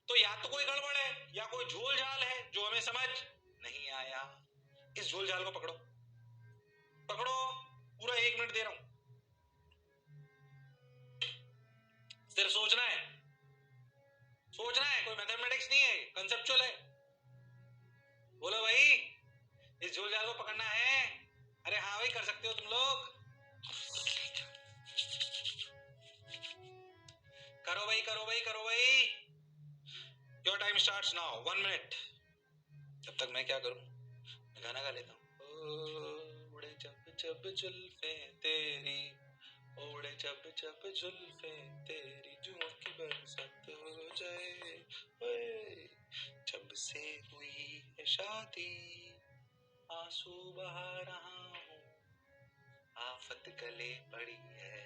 तो या तो कोई गड़बड़ है या कोई झोल झाल है जो हमें समझ नहीं आया। इस झोल झाल को पकड़ो, पकड़ो, पूरा 1 मिनट दे रहा हूं, सिर्फ सोचना है, सोचना है, कोई मैथमेटिक्स नहीं है, कंसेप्चुअल है। बोलो भाई, इस झोल झाल को पकड़ना है? अरे हाँ भाई, कर सकते हो तुम लोग, करो भाई, करो भाई, करो भाई। Your time starts now, 1 minute. जब तक मैं क्या करूं, मैं गाना गा लेता हूं। उड़े जब जब जुल्फे तेरी, उड़े जब जब जुल्फे तेरी, जुओं की बरसात हो जाए, ओए जब से हुई है शादी, आंसू बहा रहा हूं, आफत गले पड़ी है,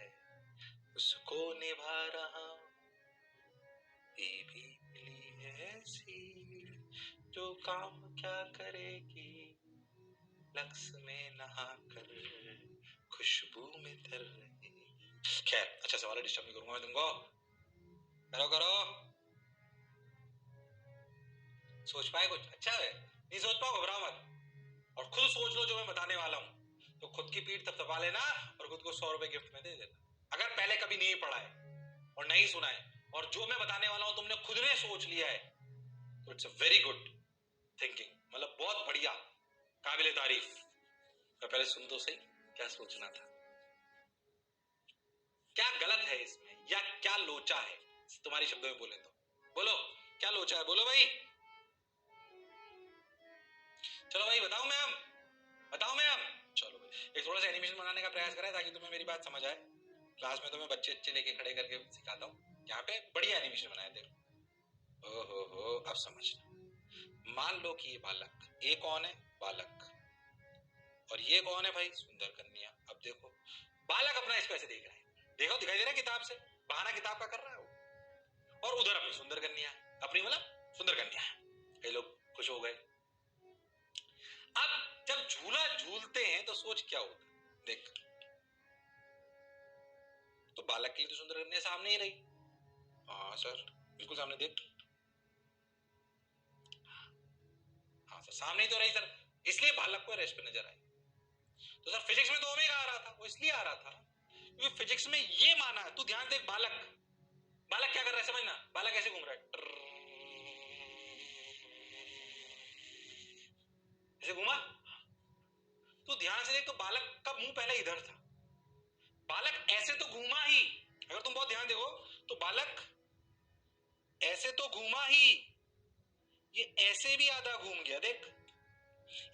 उसको निभा रहा हूं, बीवी मिली है ऐसी जो काम क्या करेगी, लक्स में नहा कर खुशबू में तर रहेगी। खैर, अच्छा सवाल है, डिस्टर्ब नहीं करूंगा मैं तुमको, करो करो, सोच पाए कुछ? अच्छा है, नहीं सोच पाओ घबराओ मत, और खुद सोच लो जो मैं बताने वाला हूं, तो खुद की पीठ थपथपा लेना और खुद को 100 रुपए गिफ्ट में दे देना। अगर पहले कभी नहीं पढ़ा है और नहीं सुना है और जो मैं बताने वाला हूं तुमने खुद ने सोच लिया है, तो it's a very good thinking, मतलब बहुत बढ़िया, काबिले तारीफ। पहले सुन तो सही, क्या सोचना था, क्या गलत है इसमें, या क्या लोचा है, तुम्हारे शब्दों में बोले तो बोलो, क्या लोचा है, बोलो भाई। चलो भाई, बताओ मैम, बताओ मैम। चलो भाई, एक थोड़ा सा एनिमेशन बनाने का प्रयास करें ताकि तुम्हें मेरी बात समझ आए। क्लास में तो मैं बच्चे अच्छे लेके खड़े करके सिखाता हूँ, यहाँ पे बढ़िया एनिमेशन बनाया देखो। ओहो, अब समझना। मान लो कि ये बालक, ये कौन है, बालक, और ये कौन है भाई, सुंदर कन्या। अब देखो बालक अपना इसको ऐसे देख रहा है, देखो दिखाई दे रहा है किताब से, बहाना किताब का कर रहा है वो, और उधर अपनी सुंदर कन्या, अपनी मतलब सुंदर कन्या। कई लोग खुश हो गए। अब जब झूला झूलते हैं तो सोच क्या होता है, देख, तो बालक के लिए तो सुंदर कन्या सामने ही रही, हाँ सर बिल्कुल सामने, देख, हाँ सर सामने ही तो रही सर, इसलिए बालक को रेस्ट पे नजर आई। तो सर फिजिक्स में तो ओमेगा आ रहा था, वो इसलिए आ रहा था क्योंकि फिजिक्स में ये माना है, तू ध्यान देख, बालक, बालक क्या कर रहा है समझना, बालक ऐसे घूम रहा है, ऐसे घूमा, तू ध्यान से देख, तो बालक का मुंह पहले इधर था, बालक ऐसे तो घूमा ही, अगर तुम बहुत ध्यान देखो तो बालक ऐसे तो घूमा ही, ये ऐसे भी आधा घूम गया, देख,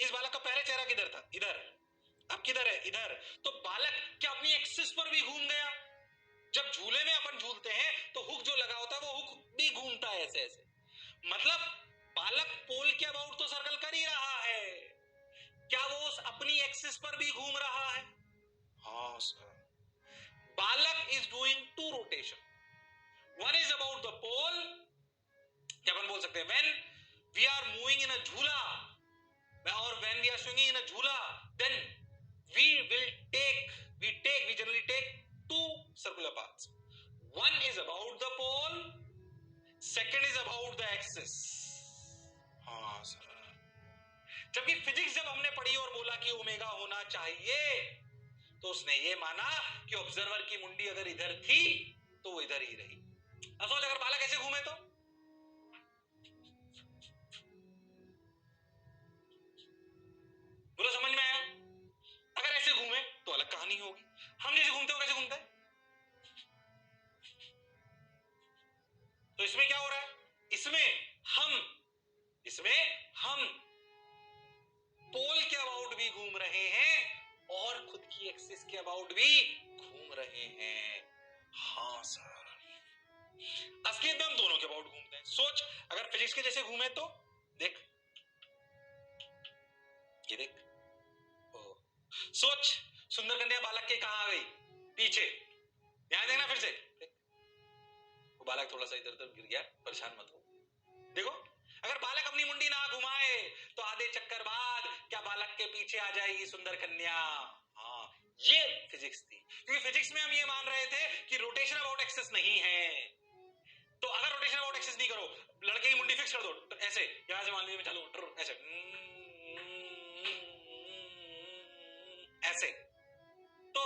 इस बालक का पहले चेहरा किधर था, इधर, अब किधर है, इधर। तो बालक क्या अपनी एक्सिस पर भी घूम गया? जब झूले में अपन झूलते हैं तो हुक जो लगा होता है वो हुक भी घूमता है ऐसे ऐसे, मतलब बालक पोल के अबाउट तो सर्कल कर ही रहा है, क्या वो अपनी एक्सिस पर भी घूम रहा है? हाँ सर, बालक is doing 2 rotation, one is about the pole, क्या अपन बोल सकते हैं, when we are moving in a jhula और when we are swinging in a jhula, then we generally take 2 circular paths, one is about the pole, second is about the axis। हाँ sir, जबकि physics जब हमने पढ़ी और बोला कि ओमेगा होना चाहिए तो उसने ये माना कि ऑब्जर्वर की मुंडी अगर इधर थी तो वो इधर ही रही। अब सोच, अगर बालक ऐसे घूमे तो, बोलो समझ में आया? अगर ऐसे घूमे तो अलग कहानी होगी, हम जैसे घूमते हो कैसे घूमते हैं? तो इसमें क्या हो रहा है, इसमें हम पोल के अबाउट भी घूम रहे हैं और खुद की एक्सिस के अबाउट भी घूम रहे हैं। हाँ सर, असलियत में हम दोनों के अबाउट घूमते हैं। सोच, अगर फिजिक्स के जैसे घूमे तो चारों तरफ गिर गया, परेशान मत हो। देखो, अगर बालक अपनी मुंडी ना घुमाए तो आधे चक्कर बाद क्या बालक के पीछे आ जाएगी सुंदर कन्या। हाँ, ये फिजिक्स थी, क्योंकि फिजिक्स में हम ये मान रहे थे कि रोटेशन अबाउट एक्सिस नहीं है। तो अगर रोटेशन अबाउट एक्सिस नहीं करो, लड़के की मुंडी फिक्स कर दो, तो ऐसे यहां से मान लीजिए मैं चालू ऐसे ऐसे, तो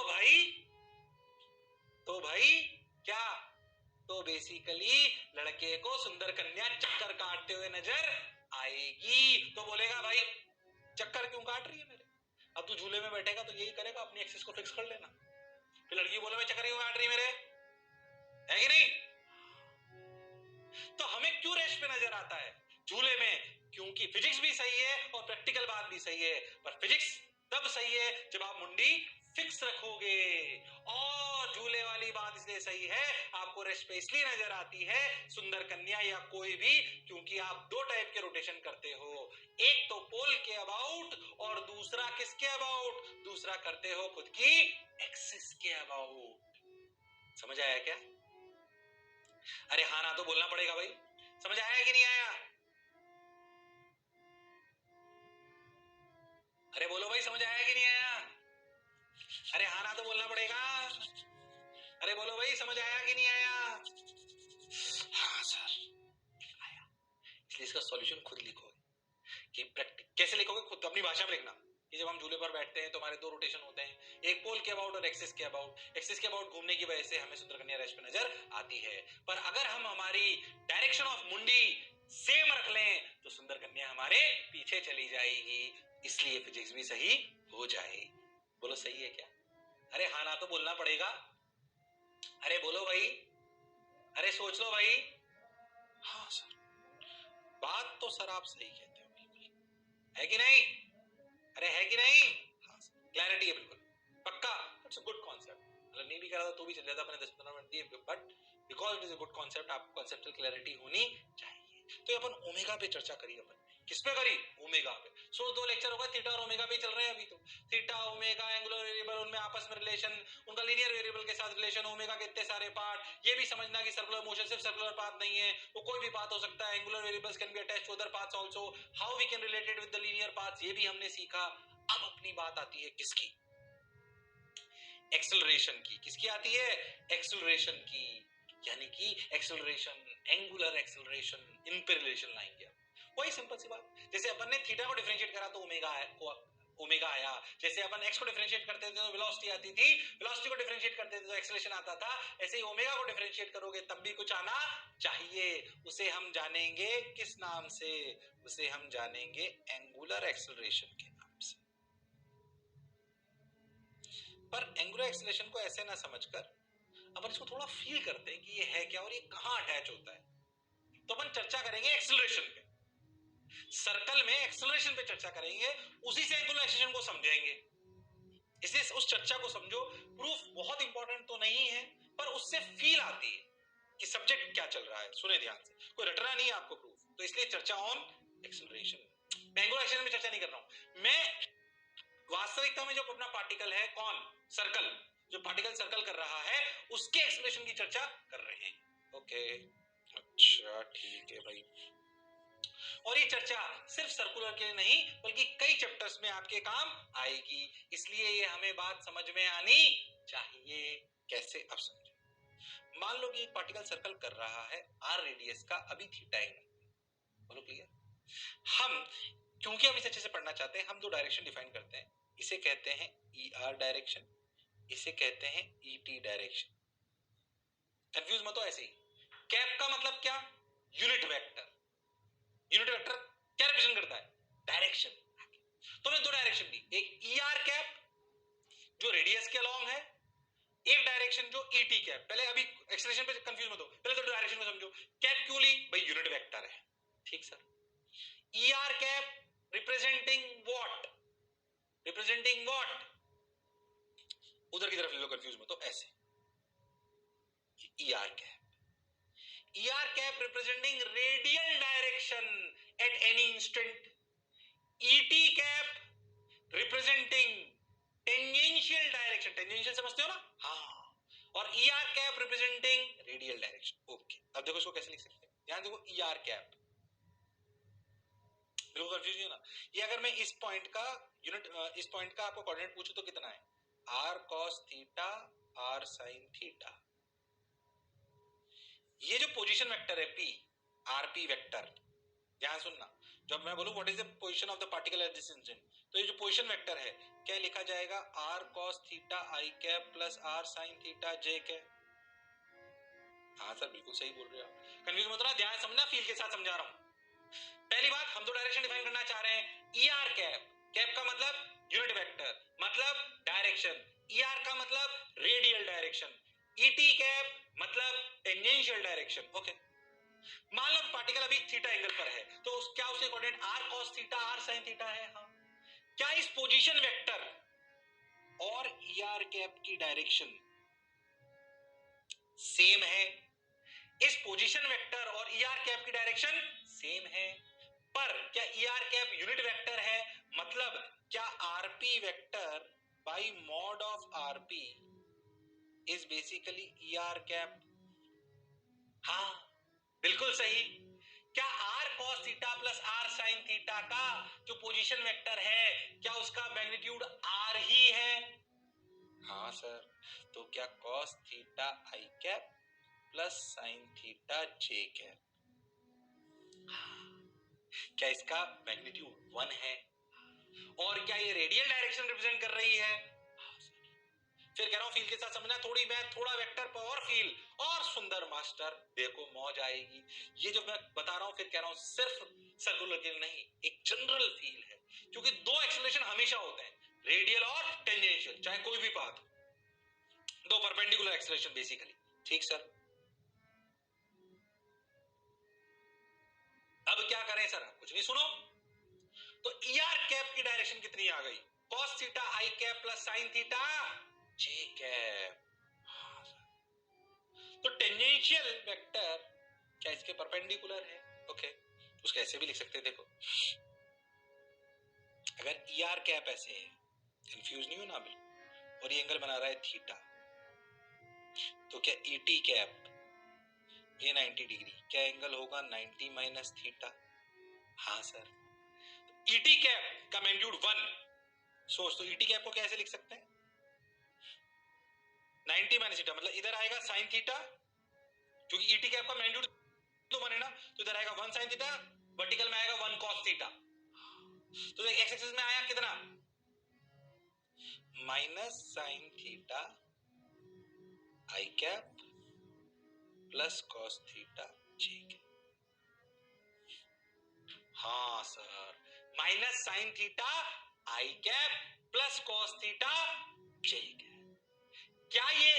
भाई क्या, तो बेसिकली लड़के को सुंदर कन्या चक्कर काटते हुए नजर आएगी। तो बोलेगा भाई चक्कर क्यों काट रही है मेरे, अब तू झूले में बैठेगा तो यही करेगा, अपनी एक्सिस को फिक्स कर लेना। फिर लड़की बोले चक्कर क्यों काट रही है मेरे, है कि नहीं। तो हमें क्यों रेस्ट पे नजर आता है झूले में, क्योंकि फिजिक्स भी सही है और प्रैक्टिकल बात भी सही है। पर फिजिक्स तब सही है जब आप मुंडी फिक्स रखोगे, और झूले वाली बात इसलिए सही है, आपको रेस्ट पे इसलिए नजर आती है सुंदर कन्या या कोई भी, क्योंकि आप दो टाइप के रोटेशन करते हो, एक तो पोल के अबाउट और दूसरा किसके अबाउट, दूसरा करते हो खुद की एक्सिस के अबाउट। समझ आया क्या? अरे हाँ ना तो बोलना पड़ेगा भाई, समझ आया कि नहीं आया? अरे बोलो भाई, समझ आया कि नहीं आया? अरे हाँ ना तो बोलना पड़ेगा। अरे बोलो भाई, समझ आया कि नहीं आया? हाँ सर आया। इसलिए इसका सॉल्यूशन खुद लिखोगे कि कैसे लिखोगे, खुद अपनी भाषा में लिखना कि जब हम झूले पर बैठते हैं तो हमारे दो रोटेशन होते हैं, एक पोल के अबाउट और एक्सिस के अबाउट। एक्सिस के अबाउट घूमने की वजह से हमें सुंदर कन्या रेस्ट पे नजर आती है, पर अगर हम हमारी डायरेक्शन ऑफ मुंडी सेम रख लें तो सुंदर कन्या हमारे पीछे चली जाएगी, इसलिए फिजिक्स भी सही हो जाएगी। बोलो सही है क्या? अरे हाँ ना तो बोलना पड़ेगा। अरे बोलो भाई, अरे सोच लो भाई। हाँ सर, बात तो सर आप सही कहते हो, बिल्कुल है कि नहीं? अरे है कि नहीं? हाँ सर, क्लैरिटी है बिल्कुल, पक्का। इट्स अ गुड कॉन्सेप्ट, मतलब नहीं भी करा था तो भी चल जाता, अपने 10-15 मिनट दिए, but because it is a good concept, आपको कॉन्सेप्चुअल क्लैरिटी होनी चाहिए। तो अपन ओमेगा पे चर्चा करी, अपन किस पे करी? ओमेगा पे। सो दो लेक्चर होगा, थीटा और ओमेगा पे चल रहे हैं अभी। तो थीटा ओमेगा एंगुलर वेरिएबल, उनमें आपस में रिलेशन, उनका लीनियर वेरिएबल के साथ रिलेशन, ओमेगा के इतने सारे पार्ट। ये भी समझना कि सर्कुलर मोशन सिर्फ सर्कुलर पाथ नहीं है, वो कोई भी पाथ हो सकता है। Angular variables can be attached to other paths also, how we can relate it with the linear paths, ये भी हमने सीखा। अब अपनी बात आती है किसकी? एक्सेलरेशन की। किसकी आती है? एक्सेलरेशन की, यानी कि एक्सेलरेशन, एंगुलर एक्सेलरेशन, इन पे रिलेशन लाएंगे। वही सिंपल सी बात, जैसे अपन ने थीटा को डिफरेंशिएट करा तो ओमेगा आया, जैसे अपन एक्स को डिफरेंशिएट करते थे तो वेलोसिटी आती थी, वेलोसिटी को डिफरेंशिएट करते थे तो एक्सेलरेशन आता था, ऐसे ही ओमेगा को डिफरेंशिएट करोगे तब भी कुछ आना चाहिए। उसे हम जानेंगे किस नाम से? उसे हम जानेंगे एंगुलर एक्सेलरेशन के नाम से। पर एंगुलर एक्सेलरेशन को ऐसे ना समझकर अपन इसको थोड़ा फील करते हैं कि ये है क्या और ये कहां अटैच होता है, तो अपन चर्चा करेंगे एक्सेलरेशन पे, सर्कल में एक्सेलरेशन पे चर्चा करेंगे, उसी से एंगुलर एक्सेलरेशन को समझेंगे। इसलिए उस चर्चा को समझो, प्रूफ बहुत इंपॉर्टेंट तो नहीं है, पर उससे फील आती है कि सब्जेक्ट क्या चल रहा है। सुने ध्यान से, कोई रटना नहीं है आपको प्रूफ, तो इसलिए चर्चा ऑन एक्सेलरेशन। मैं एंगुलर एक्सेलरेशन में चर्चा नहीं कर रहा हूं, मैं वास्तविकता में जो अपना पार्टिकल है, कौन? सर्कल, जो पार्टिकल सर्कल कर रहा है उसके एक्सेलरेशन की चर्चा कर रहे हैं। ओके, अच्छा ठीक है भाई। और ये चर्चा सिर्फ सर्कुलर के लिए नहीं बल्कि कई चैप्टर्स में आपके काम आएगी, इसलिए ये हमें बात समझ में आनी चाहिए। कैसे? अब समझो, मान लो कि एक पार्टिकल सर्कल कर रहा है आर रेडियस का, अभी थीटा एंगल, बोलो क्लियर? हम क्योंकि हम इसे अच्छे से पढ़ना चाहते हैं, हम दो डायरेक्शन डिफाइन करते हैं, इसे कहते हैं ई आर डायरेक्शन, इसे कहते हैं ई टी डायरेक्शन। कंफ्यूज मत हो ऐसे ही। कैप का मतलब क्या? Unit vector. यूनिट वेक्टर क्या रिप्रेजेंट करता है? डायरेक्शन। तो मैं दो डायरेक्शन दी, एक ई आर कैप जो रेडियस के अलोंग है, एक डायरेक्शन जो ई टी कैप। पहले अभी एक्सेलरेशन पे कंफ्यूज मत हो, पहले तो डायरेक्शन को समझो। कैप क्यों ली भाई? यूनिट वेक्टर है, ठीक sir. E R cap representing what? Representing what? उधर की तरफ ले लो, कंफ्यूज मत हो, ऐसे E R cap. ER cap representing radial direction at any instant. ET cap representing tangential direction. Tangential समझते हो ना? हाँ, और E are cap representing radial direction. Okay, अब देखो इसको कैसे लिख सकते हैं। यहां देखो ई आर कैप, बिल्कुल कंफ्यूज ना। ये अगर मैं इस पॉइंट का यूनिट, इस पॉइंट का आपको कोऑर्डिनेट पूछूं तो कितना है, R cos theta R sine theta. ये जो पोजीशन वेक्टर है पी, आरपी वेक्टर, ध्यान सुनना, जब मैं बोलूं what is the position of the particle at this instant, तो ये जो पोजीशन वेक्टर है क्या लिखा जाएगा, आर कॉस थीटा आई cap plus R sine theta जे कैप। हाँ सर बिल्कुल सही बोल रहे हो आप, कंफ्यूज मत होना, ध्यान समझना, फील के साथ समझा रहा हूं। पहली बात, हम तो डायरेक्शन डिफाइन करना चाह रहे हैं। ई आर कैप, कैप का मतलब यूनिट वेक्टर, मतलब डायरेक्शन। ई आर का मतलब radial direction. E T cap मतलब टेंजेंशियल डायरेक्शन। ओके, मान लो पार्टिकल अभी थीटा एंगल पर है, तो क्या उसके coordinate R cos theta R sine theta है। हाँ, क्या इस पोजीशन वेक्टर और ई आर कैप की डायरेक्शन सेम है? इस पोजीशन वेक्टर और ई आर कैप की डायरेक्शन सेम है, पर क्या E are cap unit vector है? मतलब क्या RP vector by mod of RP is basically E are cap? हाँ बिल्कुल सही। क्या R cos theta plus R sine theta का जो पोजीशन वेक्टर है, क्या उसका मैग्नीट्यूड आर ही है? हाँ सर, तो क्या कॉस थीटा आई कैप प्लस साइन थीटा जे कैप, क्या इसका मैग्नीट्यूड 1 है? और क्या ये रेडियल डायरेक्शन रिप्रेजेंट कर रही है? फिर कह रहा हूं फील के साथ समझना, थोड़ी मैं थोड़ा वेक्टर पर और फील और सुंदर मास्टर, देखो मौज आएगी। ये जो मैं बता रहा हूं, फिर कह रहा हूं सिर्फ सर्कुलर के लिए नहीं, एक जनरल फील है, क्योंकि दो एक्सेलरेशन हमेशा होते हैं, रेडियल और टेंजेंशियल, चाहे कोई भी पाथ, दो परपेंडिकुलर एक्सेलरेशन बेसिकली। ठीक सर, अब क्या करें सर, आप कुछ नहीं, सुनो। तो ई आर कैप की डायरेक्शन कितनी आ गई, कॉस थीटा आई कैप प्लस साइन थीटा जे कैप। तो टेंजेंशियल वेक्टर क्या इसके परपेंडिकुलर है? ओके, उसको ऐसे भी लिख सकते हैं, देखो अगर ई आर कैप ऐसे है, कंफ्यूज नहीं हो ना अभी, और ये एंगल बना रहा है थीटा, तो क्या ई टी कैप ये 90 डिग्री, क्या एंगल होगा 90 माइनस थीटा? हाँ सर, ई टी कैप का मैग्नीट्यूड 1, सोच, तो ई टी कैप को कैसे लिख सकते हैं, 90 माइनस थीटा, मतलब इधर आएगा साइन थीटा, क्योंकि ई टी कैप का मैग्नीट्यूड तो 1 है ना, तो इधर आएगा 1 साइन थीटा, वर्टिकल में आएगा 1 कॉस थीटा, तो एक्स एक्सिस में आया कितना, माइनस साइन थीटा आई कैप प्लस कॉस थीटा जे कैप। हाँ सर, माइनस साइन थीटा आई कैप प्लस कॉस थीटा जे कैप। क्या ये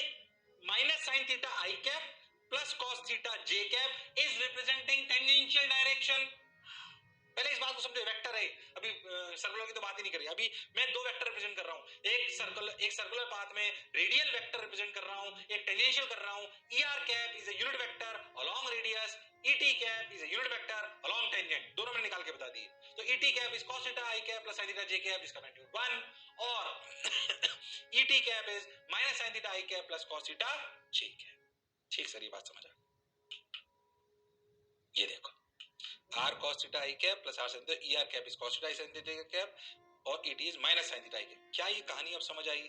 minus sine theta I cap plus cos theta J cap is representing tangential direction? पहले इस बात को समझो, vector है, अभी सर्कुलर की तो बात ही नहीं करी, अभी मैं दो वेक्टर रिप्रेजेंट कर रहा हूं, एक सर्कुलर पाथ में रेडियल वेक्टर रिप्रेजेंट कर रहा हूं, एक टेंजेंशियल कर रहा हूं। E R cap is a unit vector along radius, E T cap is a unit vector along tangent, दोनों मैंने निकाल के बता दिए। तो E T cap is cos theta I cap plus sin theta J cap, जिसका magnitude 1, और E T cap is minus sin theta I cap plus cos theta J cap. ठीक सर, ये बात समझ आ गई। ये देखो, R cos theta I cap plus R sin theta, E are cap is cos theta I sin theta cap, और it is minus sin theta I cap. क्या ये कहानी अब समझ आई?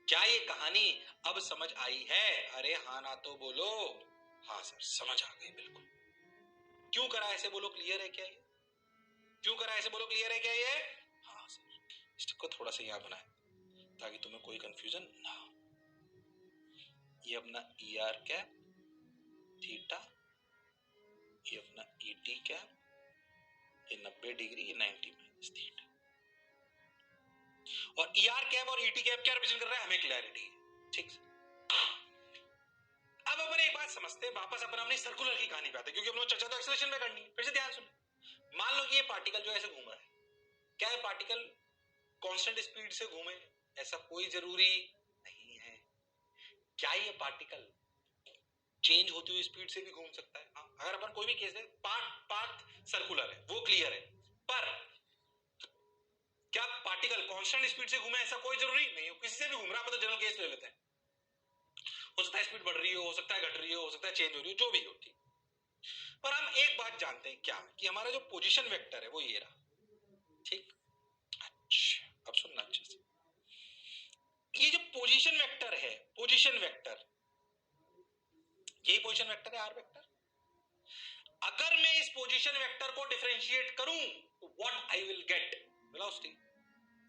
क्या ये कहानी अब समझ आई है? अरे हाँ ना तो बोलो। हाँ सर समझ आ गई बिल्कुल। क्यों करा ऐसे बोलो, क्लियर है क्या ये? क्यों करा ऐसे बोलो, क्लियर है क्या ये? हाँ सर, इसको थोड़ा सा यहाँ बनाए ताकि तुम्हें कोई कंफ्यूजन ना हो। ये अपना ई आर कैप थीटा, ये अपना ई टी कैप, ये 90 डिग्री, ये 90 माइनस थीटा, और ई आर कैप और ई टी कैप क्या रिप्रेजेंट कर रहा है, हमें क्लैरिटी है। ठीक है, अब अपन एक बात समझते हैं, वापस अपन अपनी सर्कुलर की कहानी पे आते हैं, क्योंकि हम लोग चर्चा तो एक्सेलरेशन में करनी है। फिर से ध्यान सुनो, मान लो कि ये पार्टिकल जो ऐसे घूम रहा है, क्या ये पार्टिकल कांस्टेंट स्पीड से घूमे? ऐसा कोई जरूरी नहीं है। क्या ये पार्टिकल चेंज होती हुई स्पीड से भी घूम सकता है? हाँ, अगर अपन कोई भी केस है, पाथ सर्कुलर है, वो क्लियर है, पर क्या पार्टिकल कांस्टेंट स्पीड से घूमे, ऐसा कोई जरूरी नहीं है, किसी से भी घूम रहा है। अपन तो जनरल केस ले लेते हैं, हो सकता है स्पीड बढ़ रही हो सकता है घट रही हो सकता है चेंज हो रही हो, जो भी हो, ठीक। पर हम एक बात जानते हैं क्या, कि हमारा जो पोजीशन वेक्टर है वो ये रहा, ठीक। अच्छा, अब सुनना अच्छे से, ये जो पोजीशन वेक्टर है, पोजीशन वेक्टर, यही पोजीशन वेक्टर है आर वेक्टर। अगर मैं इस पोजीशन वेक्टर को डिफरेंशिएट करूं तो what I will get, velocity.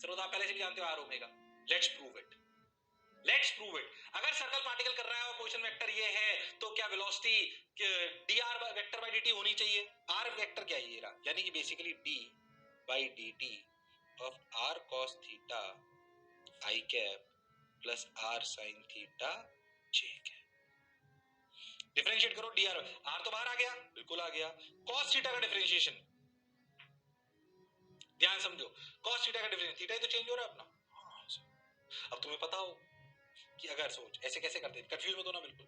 Sir आप पहले से भी जानते हो R omega, let's prove it, let's prove it. अगर सर्कल पार्टिकल कर रहा है और पोजीशन वेक्टर ये है, तो क्या velocity D R vector by D T होनी चाहिए। आर वेक्टर क्या है ये रहा, यानी कि basically D by D T of R cos theta I cap plus R sine theta J cap. Differentiate करो डी आर, आर तो बाहर आ गया, बिल्कुल आ गया। कॉस थीटा का डिफरेंशिएशन, ध्यान समझो, कॉस थीटा का डिफरेंशिएशन, थीटा ही तो चेंज हो रहा है अपना। अब तुम्हें पता हो कि अगर सोच ऐसे कैसे करते हैं, कंफ्यूज मत होना बिल्कुल।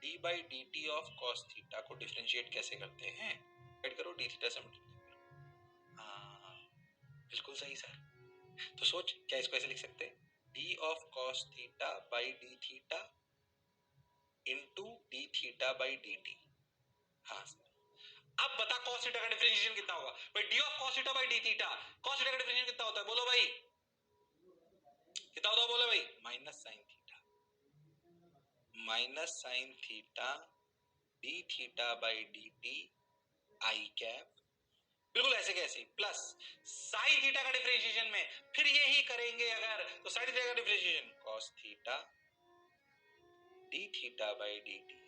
D by D T of cos theta को डिफरेंशिएट कैसे करते हैं, ऐड करो डी थीटा से मल्टीप्लाई करो। हाँ बिल्कुल सही सर। तो सोच क्या इसको ऐसे लिख सकते हैं, D of cos theta by D theta into D theta by D T. हाँ सर। अब बता cos थीटा का डिफरेंशिएशन कितना होगा भाई, d of cos theta by d theta, cos theta का डिफरेंशिएशन कितना होता है बोलो भाई, कितना होता है बोलो भाई, minus sine theta, minus sine theta d theta by D t i cap, बिल्कुल ऐसे कैसे, प्लस साइन थीटा का डिफरेंशिएशन में फिर यही करेंगे अगर, तो साइन थीटा का differentiation cos theta d theta by D t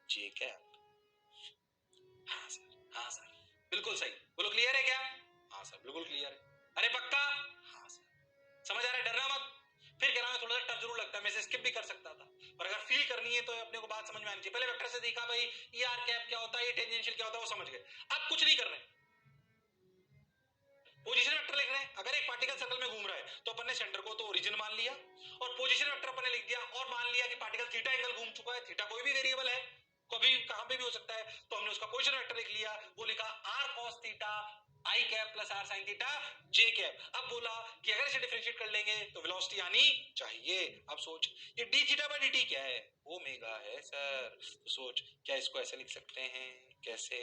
j cap. हाँ सर, हाँ सर, बिल्कुल सही, बोलो क्लियर है क्या। हाँ सर बिल्कुल क्लियर है, अरे पक्का। हाँ सर, समझ आ रहा है, डरना मत। फिर कह रहा मैं थोड़ा सा टफ जरूर लगता है, मैं इसे स्किप भी कर सकता था, पर अगर फील करनी है तो अपने को बात समझ में आनी चाहिए। पहले वेक्टर से देखा भाई ये आर कैप क्या होता है, ये टेंजेंशियल क्या होता है, वो समझ गए। अब कुछ नहीं कर रहे, पोजीशन वेक्टर लिख रहे हैं। अगर एक पार्टिकल सर्कल में घूम रहा है तो अपन ने सेंटर को तो ओरिजिन मान लिया, और पोजीशन वेक्टर अपन ने लिख दिया, और मान लिया कि पार्टिकल थीटा एंगल घूम चुका है। थीटा कोई भी वेरिएबल है, कभी कहां पे भी हो सकता है, तो हमने उसका पोजीशन वेक्टर लिख लिया, वो लिखा आर कॉस थीटा आई cap plus R sine theta जे कैप। अब बोला कि अगर इसे डिफरेंशिएट कर लेंगे तो वेलोसिटी आनी चाहिए। अब सोच ये D theta by D T क्या है, ओमेगा है सर। तो सोच क्या इसको ऐसे लिख सकते हैं, कैसे,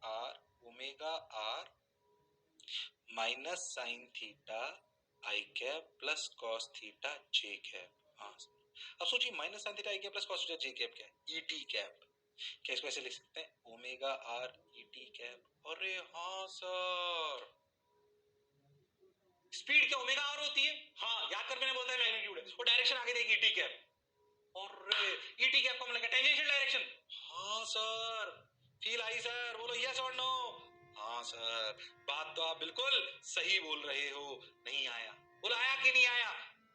R omega R minus sine theta आई कैप प्लस कॉस थीटा जे कैप। हाँ अब सोचिए माइनस साइन थीटा आई कैप प्लस कॉस थीटा जे कैप क्या है, ई टी कैप। क्या इसको ऐसे लिख सकते हैं, omega are e T cap. अरे हाँ सर, स्पीड क्या ओमेगा आर होती है, हाँ याद कर, मैंने बोलता है मैग्नीट्यूड है, वो डायरेक्शन आगे देखिए ई टी कैप, और ई टी कैप को हम लगा टेंजेंशियल डायरेक्शन। हाँ सर, फील आई सर, बोलो यस और नो। हाँ सर, बात तो आप बिल्कुल सही बोल रहे हो। नहीं आया, बोलो आया कि नहीं आया,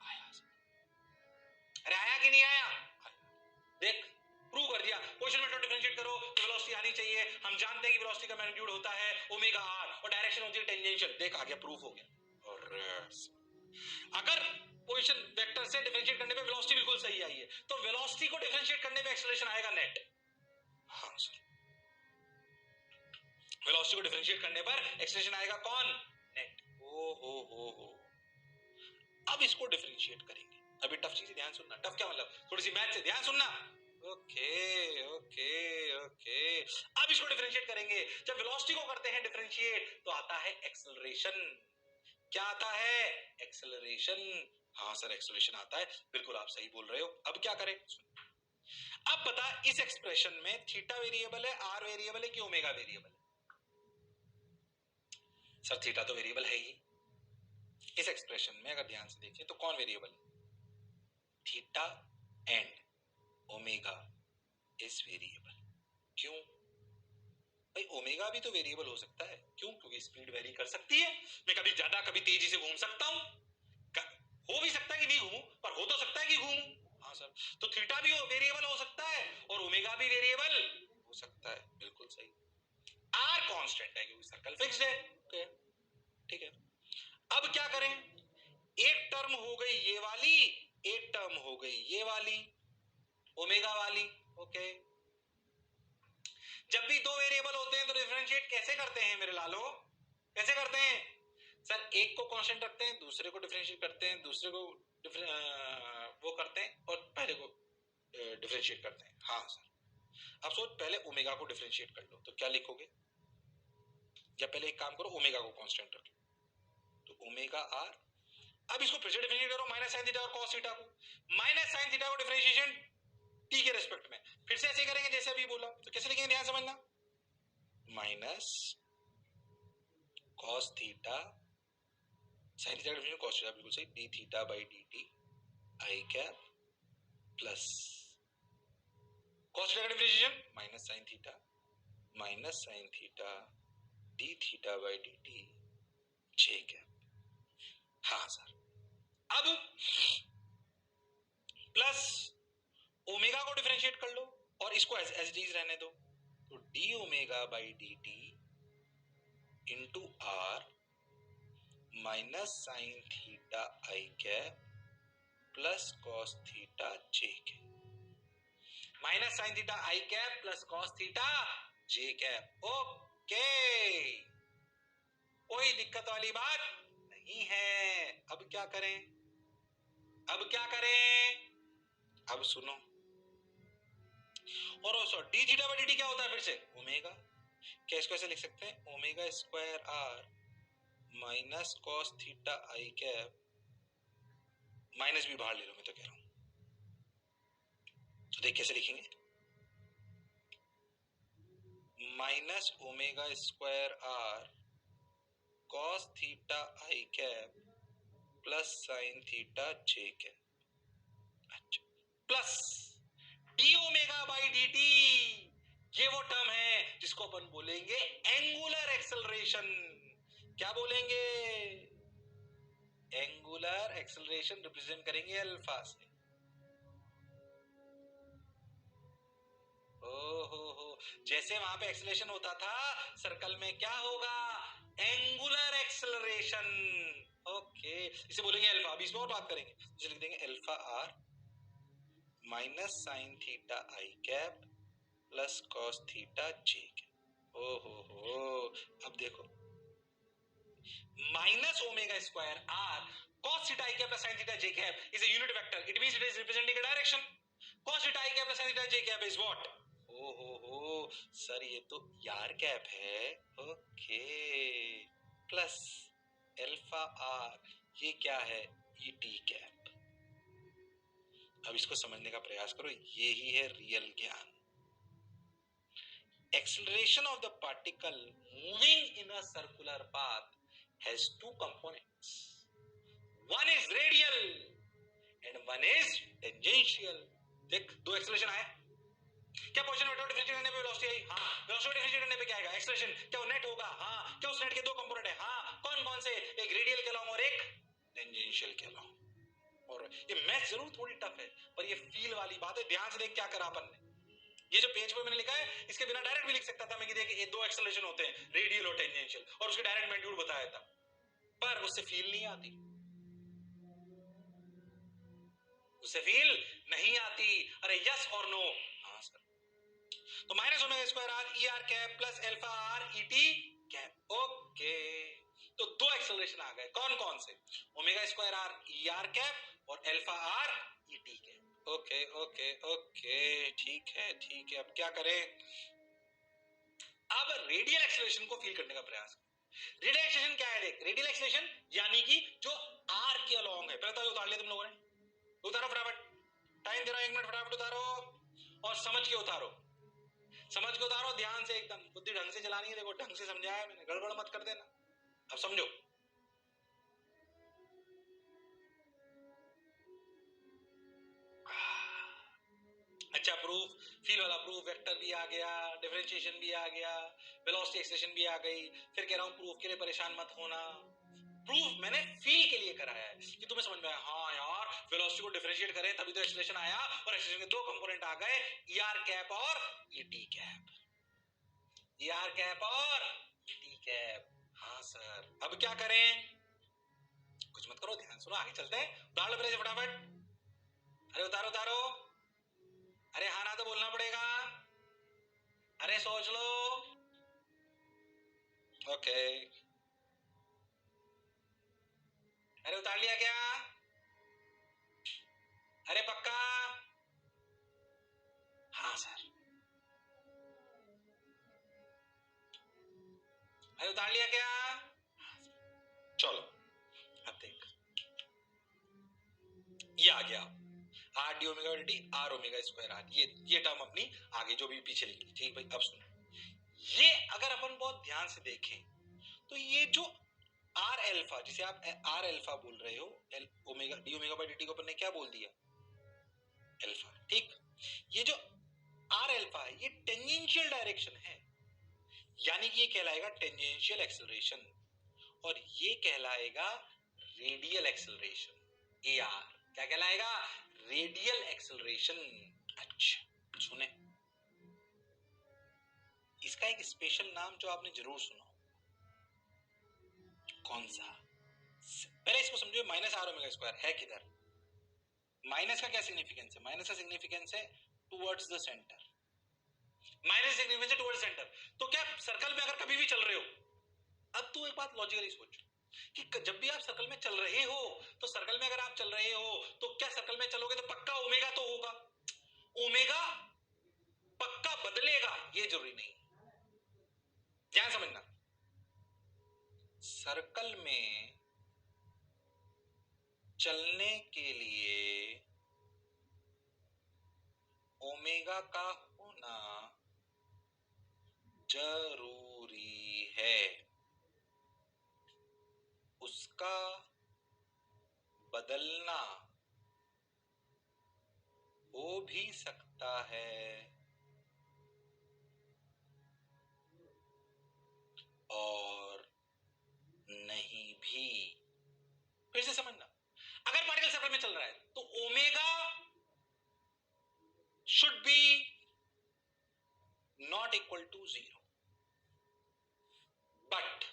आया सर। अरे आया कि नहीं आया, देख प्रूव कर दिया। पोजीशन वेक्टर डिफरेंशिएट करो तो वेलोसिटी आनी चाहिए। हम जानते हैं कि वेलोसिटी का मैग्नीट्यूड होता है ओमेगा आर और डायरेक्शन होती है टेंजेंशियल। देख आ गया, प्रूफ हो गया। और अगर पोजीशन वेक्टर से डिफरेंशिएट करने पे वेलोसिटी बिल्कुल सही आई है, तो वेलोसिटी को डिफरेंशिएट करने पे एक्सेलरेशन आएगा नेट। हाँ सर, वेलोसिटी को डिफरेंशिएट करने पर एक्सेलरेशन आएगा कौन, नेट। ओ हो। अब इसको डिफरेंशिएट करेंगे, अभी टफ चीजें ध्यान सुनना। टफ क्या मतलब, थोड़ी सी मैथ से ध्यान सुनना। ओके ओके ओके, अब इसको डिफरेंशिएट करेंगे। जब वेलोसिटी को करते हैं डिफरेंशिएट तो आता है एक्सेलरेशन। क्या आता है, एक्सेलरेशन। हाँ सर एक्सेलरेशन आता है, बिल्कुल आप सही बोल रहे हो। अब क्या करें, अब बता इस एक्सप्रेशन में थीटा वेरिएबल है, आर वेरिएबल है कि ओमेगा वेरिएबल है। सर थीटा तो वेरिएबल है ही। इस एक्सप्रेशन में अगर ध्यान से देखें तो कौन वेरिएबल है, theta and omega is variable. क्यों भाई, ओमेगा भी तो वेरिएबल हो सकता है। क्यों, क्योंकि स्पीड वेरी कर सकती है, मैं कभी ज्यादा कभी तेजी से घूम सकता हूं, हो भी सकता है कि नहीं घूमूं, पर हो तो सकता है कि घूमूं। हाँ सर, तो थीटा भी वेरिएबल हो सकता है और ओमेगा भी वेरिएबल हो सकता है, बिल्कुल सही। आर कांस्टेंट है क्योंकि सर्कल फिक्स्ड है। ओके ठीक है, अब क्या करें, एक टर्म हो गई ये वाली, एक टर्म हो गई ये वाली ओमेगा वाली। ओके, जब भी दो वेरिएबल होते हैं तो डिफरेंशिएट कैसे करते हैं मेरे लालो, कैसे करते हैं सर, एक को कांस्टेंट रखते हैं, दूसरे को डिफरेंशिएट करते हैं, दूसरे को वो करते हैं और पहले को डिफरेंशिएट करते हैं। हाँ सर, अब सोच पहले ओमेगा को डिफरेंशिएट कर लो, तो क्या लिखोगे? या पहले एक काम करो, ओमेगा को कांस्टेंट रख लो, तो ओमेगा आर। अब इसको फिर से डिफरेंशिएट करो, माइनस साइन थीटा और कॉस थीटा को, माइनस साइन थीटा को डिफरेंशिएशन टी के रेस्पेक्ट में, फिर से ऐसे करेंगे जैसे अभी बोला। तो कैसे लिखेंगे, ध्यान समझना, minus cos theta, sine theta का डिफरेंशिएशन कॉस थीटा, बिल्कुल सही, d theta by D t i cap plus cos theta का differentiation minus sine theta d theta by D t j cap. हाँ सर, अब प्लस ओमेगा को differentiate कर लो और इसको एज इट इज रहने दो, तो D omega by D T into R minus sine theta I cap plus cos theta J cap, minus sine theta I cap plus cos theta J cap. Okay, कोई दिक्कत वाली बात नहीं है। अब क्या करें, अब क्या करें, अब सुनो, और sorry D theta by D T क्या होता है फिर से, ओमेगा। क्या इसको ऐसे लिख सकते हैं, omega square R minus cos theta आई कैप, माइनस भी बाहर ले लो, मैं तो कह रहा हूं। तो देख कैसे लिखेंगे, minus omega square r cos theta आई कैप प्लस साइन थीटा जे कैप। अच्छा, plus d omega by D t, ये वो टर्म है जिसको अपन बोलेंगे एंगुलर एक्सेलरेशन। क्या बोलेंगे, एंगुलर एक्सेलरेशन रिप्रेजेंट करेंगे अल्फा से। हो, जैसे वहां पे एक्सेलरेशन होता था, सर्कल में क्या होगा, एंगुलर एक्सेलरेशन। ओके, इसे बोलेंगे अल्फा। अभी इसमें और बात करेंगे, इसे लिख देंगे alpha R minus sine theta आई कैप प्लस कॉस थीटा जे कैप। हो, अब देखो, minus omega square R cos theta i cap plus sin theta j cap is a unit vector. It means it is representing a direction. Cos theta i cap plus sin theta j cap is what? हो sir, ये तो यार cap है। Okay, plus alpha are, ये क्या है, E T cap. अब इसको समझने का प्रयास करो, ये ही है रियल ज्ञान। Acceleration of the particle moving in a circular path has two components. One is radial and one is tangential. देख, दो एक्सेलरेशन आए, क्या पोजीशन वेक्टर डिफरेंशिएट करने पे वेलोसिटी आई, हाँ, वेलोसिटी डिफरेंशिएट करने पे क्या आएगा, एक्सेलरेशन। क्या वो नेट होगा, हाँ, क्या उस नेट के दो कंपोनेंट है, हाँ, कौन कौन से, एक रेडियल के लॉन्ग और एक टेंजेंशियल के लॉन्ग। और ये मैथ जरूर थोड़ी टफ है, पर ये फील वाली बात है। ध्यान से देख क्या करा अपन ने, ये जो पेज पे मैंने लिखा है, इसके बिना डायरेक्ट भी लिख सकता था मैं कि देखिए ये दो एक्सेलरेशन होते हैं, रेडियल और टेंजेंशियल, और उसके डायरेक्ट मैग्नीट्यूड बताया था, पर उससे फील नहीं आती, उससे फील नहीं आती। अरे यस और नो, हाँ सर। तो minus omega square r e are cap plus alpha r e T cap. Okay, तो दो एक्सेलरेशन आ गए, कौन कौन से, omega square r e are cap और alpha r e T cap. Okay okay okay, ठीक है ठीक है। अब क्या करें, अब रेडियल एक्सेलरेशन को फील करने का प्रयास करें। रेडियल एक्सेलरेशन क्या है, देख, रेडियल एक्सेलरेशन यानी कि जो आर के अलोंग है। पहले तो उतार लिया तुम लोगों ने, उतारो फटाफट, टाइम दे रहा हूं 1 मिनट, फटाफट उतारो और समझ के उतारो, समझ के उतारो, ध्यान से, एकदम बुद्धि ढंग से चलानी है। देखो ढंग से समझाया मैंने, गड़बड़ मत कर देना। अब समझो, अच्छा, प्रूफ, फील वाला प्रूफ, वेक्टर भी आ गया, डिफरेंशिएशन भी आ गया, वेलोसिटी एक्सेलरेशन भी आ गई। फिर कह रहा हूं प्रूफ के लिए परेशान मत होना, प्रूफ मैंने फील के लिए करा है कि तुम्हें समझ में आया, हाँ यार, वेलोसिटी को डिफरेंशिएट करें तभी तो एक्सेलरेशन आया, और एक्सेलरेशन के दो कंपोनेंट आ गए, ईआर कैप और ईटी कैप, ईआर कैप और ईटी कैप। हाँ सर, अब क्या करें, कुछ मत करो, ध्यान सुनो, आगे चलते हैं। उतार लो पहले से फटाफट, अरे उतारो उतारो, अरे हाँ ना तो बोलना पड़ेगा, अरे सोच लो। ओके, अरे उतार लिया क्या, अरे पक्का? हाँ सर। अरे उतार लिया क्या? चलो अब देख, ये आ गया R D omega D T R omega square R, ये टर्म अपनी आगे जो भी पीछे लिखी थी। ठीक भाई, अब सुनो, ये अगर अपन बहुत ध्यान से देखें तो ये जो आर एल्फा, जिसे आप आर एल्फा बोल रहे हो, omega D omega by D T को अपन ने क्या बोल दिया? एल्फा। ठीक, ये जो आर एल्फा है ये टेंजेंशियल डायरेक्शन है, यानी कि ये कहलाएगा टेंजेंशियल एक्सेलरेशन, और ये कहलाएगा रेडियल एक्सेलरेशन, ए आर। क्या कहलाएगा? Radial acceleration. अच्छा सुने, इसका एक स्पेशल नाम जो आपने जरूर सुना, कौन सा? पहले इसको समझो, माइनस आर ओमेगा स्क्वायर है किधर? माइनस का क्या सिग्निफिकेंस है? माइनस का सिग्निफिकेंस है towards the centre. Minus significance है टुवर्ड्स सेंटर। तो क्या सर्कल में अगर कभी भी चल रहे हो, अब तू एक बात लॉजिकली सोच कि जब भी आप सर्कल में चल रहे हो, तो सर्कल में अगर आप चल रहे हो तो क्या सर्कल में चलोगे तो पक्का ओमेगा तो होगा? ओमेगा पक्का बदलेगा ये जरूरी नहीं। ध्यान समझना, सर्कल में चलने के लिए ओमेगा का होना जरूरी है, उसका बदलना हो भी सकता है और नहीं भी। फिर से समझना, अगर पार्टिकल सर्कल में चल रहा है तो omega should be not equal to 0, but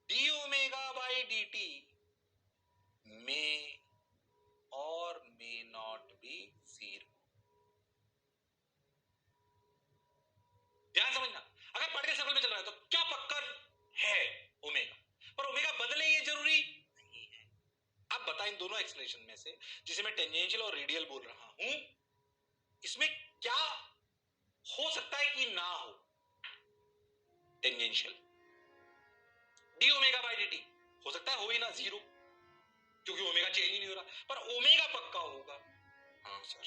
D omega by D T में और मे नॉट बी 0। ध्यान समझना, अगर पार्टिकल सर्कल में चल रहा है तो क्या पक्का है? ओमेगा। पर ओमेगा बदले ये जरूरी नहीं है। अब बता, इन दोनों एक्सप्रेशन में से जिसे मैं टेंजेंशियल और रेडियल बोल रहा हूं, इसमें क्या हो सकता है कि ना हो? Tangential D omega by D T हो सकता है हो ही ना 0, क्योंकि ओमेगा चेंज ही नहीं हो रहा, पर ओमेगा पक्का होगा। हाँ सर,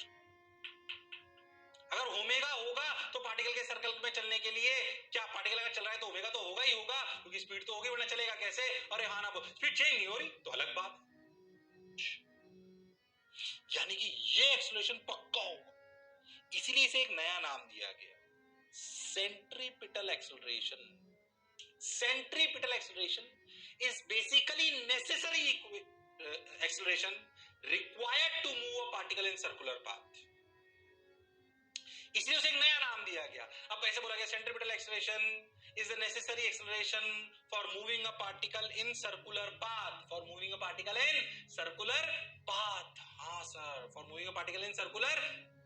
अगर ओमेगा होगा तो पार्टिकल के सर्कल में चलने के लिए क्या पार्टिकल अगर चल रहा है तो ओमेगा तो होगा ही होगा, क्योंकि स्पीड तो होगी, वरना चलेगा कैसे? अरे हाँ ना, स्पीड चेंज नहीं हो रही तो अलग बात, यानी कि ये एक्सेलरेशन पक्का होगा। इसीलिए इसे एक नया नाम दिया गया, centripetal acceleration. Centripetal acceleration is basically necessary acceleration required to move a particle in circular path, इसलिए उसे एक नया नाम दिया गया। अब ऐसे बोला गया, centripetal acceleration is the necessary acceleration for moving a particle in circular path, for moving a particle in circular path। हाँ sir, for moving a particle in circular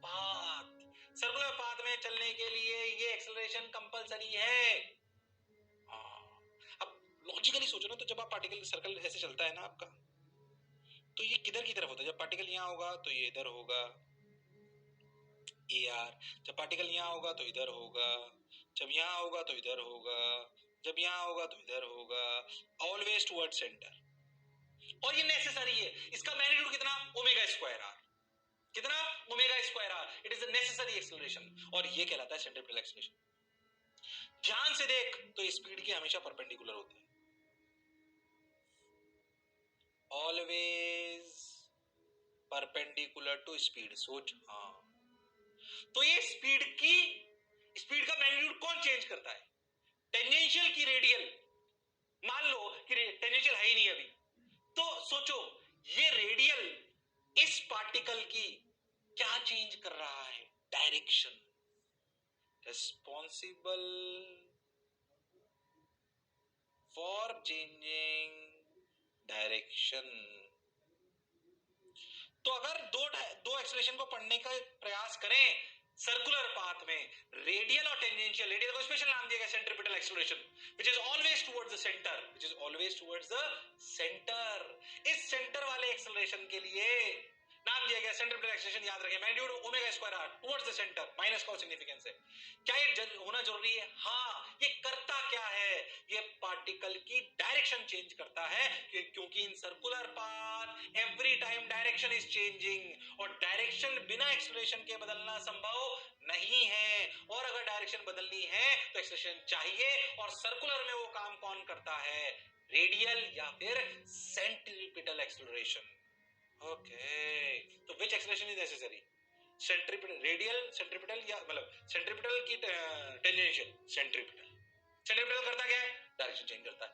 path, circular path में चलने के लिए ये एक्सेलरेशन कंपलसरी है। अब logically सोचो ना, तो जब आप पार्टिकल सर्कल ऐसे चलता है ना आपका, तो ये किधर की तरफ होता है? जब पार्टिकल यहां होगा तो ये इधर होगा, ए आर। जब पार्टिकल यहां होगा तो इधर होगा, जब यहां होगा तो इधर होगा, जब यहां होगा तो इधर होगा, ऑलवेज टुवर्ड सेंटर। और ये नेसेसरी है, इसका मैग्नीट्यूड कितना? Omega square r. कितना? Omega square r. It is the necessary acceleration, और ये कहलाता है सेंट्रीपिटल एक्सेलरेशन। ध्यान से देख तो स्पीड के हमेशा परपेंडिकुलर होते हैं, ऑलवेज परपेंडिकुलर टू स्पीड। सोच, हाँ, तो ये स्पीड का मैग्नीट्यूड कौन चेंज करता है? टेंजेंशियल की रेडियल? मान लो कि टेंजेंशियल है ही नहीं अभी, तो सोचो ये रेडियल इस पार्टिकल की क्या चेंज कर रहा है? Direction. Responsible for changing direction. तो अगर दो एक्सेलरेशन को पढ़ने का प्रयास करें सर्कुलर पाथ में, रेडियल और टेंजेंशियल, रेडियल को स्पेशल नाम दिया गया centripetal acceleration, which is always towards the centre, which is always towards the centre. इस सेंटर वाले एक्सेलरेशन के लिए नाम दिया गया सेंट्रिपिटल एक्सेलरेशन, याद रखें magnitude omega square R towards the centre, minus का सिग्निफिकेंस है। क्या ये होना जरूरी है? हाँ। ये करता क्या है? ये पार्टिकल की डायरेक्शन चेंज करता है, क्योंकि in circular path every time direction is changing, और डायरेक्शन बिना एक्सेलरेशन के बदलना संभव नहीं है, और अगर डायरेक्शन बदलनी है तो एक्सेलरेशन चाहिए, और सर्कुलर में वो काम कौन करता है? रेडियल या फिर सेंट्रिपिटल एक्सेलरेशन। ओके, तो which acceleration is necessary? Centripetal, radial, centripetal, या मतलब सेंट्रिपिटल की टेंजेंशियल? सेंट्रिपिटल। सेंट्रिपिटल करता क्या है? डायरेक्शन चेंज करता है।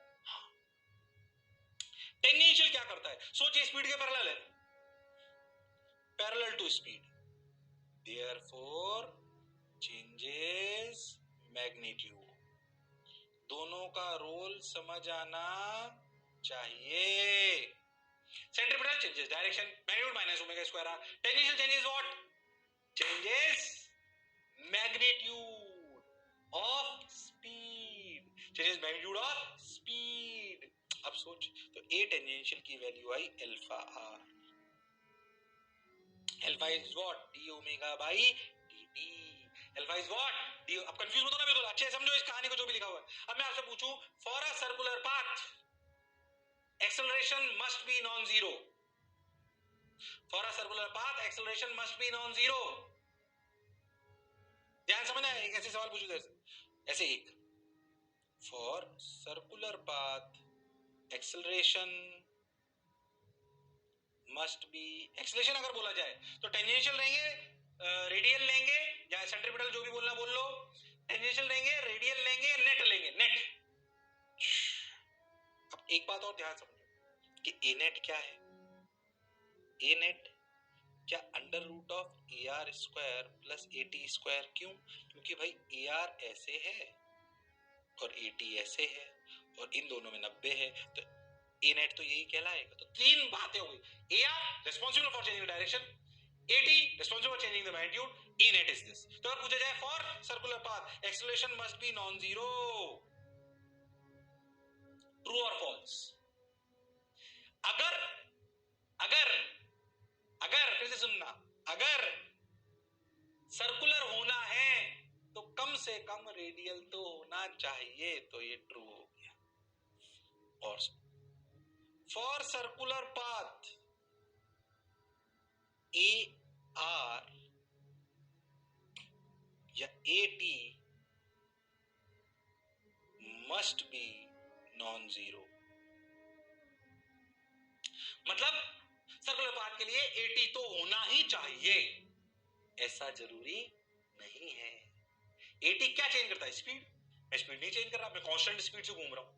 टेंजेंशियल क्या करता है? सोचिए स्पीड के पैरेलल है, parallel to speed, therefore changes magnitude. दोनों का रोल समझ आना चाहिए। Centripetal changes direction, magnitude minus omega square r. Tangential changes what? Changes magnitude of speed. Changes magnitude of speed. अब सोच, तो A टेंजेंशियल की value I alpha r. Alpha is what? d omega by dt. Alpha is what? d. अब confuse मत होना बिल्कुल, अच्छे समझो इस कहानी को जो भी लिखा हुआ है। अब मैं आपसे पूछूं, for a circular path acceleration must be non-zero. For a circular path, acceleration must be non-zero. ध्यान समझना है, एक ऐसे सवाल पूछो जैसे ऐसे एक, for circular path, acceleration must be, acceleration अगर बोला जाए तो टेंजेंशियल लेंगे, रेडियल लेंगे, या सेंट्रिपिटल जो भी बोलना बोल लो, टेंजेंशियल लेंगे, रेडियल लेंगे, नेट लेंगे, नेट। अब एक बात और ध्यान समझो कि ए नेट क्या है? ए नेट क्या under root of A R square plus A T square? क्यों? क्योंकि भाई ए आर ऐसे है और ए टी ऐसे है, और इन दोनों में 90 है, तो ए नेट तो यही कहलाएगा। तो तीन बातें हो गई, A R responsible for changing direction, A T responsible for changing the magnitude, A net is this. तो अगर पूछा जाए for circular path acceleration must be non zero, true और फॉल्स? अगर अगर अगर फिर से सुनना, अगर सर्कुलर होना है तो कम से कम रेडियल तो होना चाहिए, तो ये ट्रू हो गया। और for circular path a r या a t must be non zero. मतलब सर्कुलर पाथ के लिए ए टी तो होना ही चाहिए, ऐसा जरूरी नहीं है। ए टी क्या चेंज करता है? स्पीड। मैं स्पीड नहीं चेंज कर रहा, मैं कांस्टेंट स्पीड से घूम रहा हूं,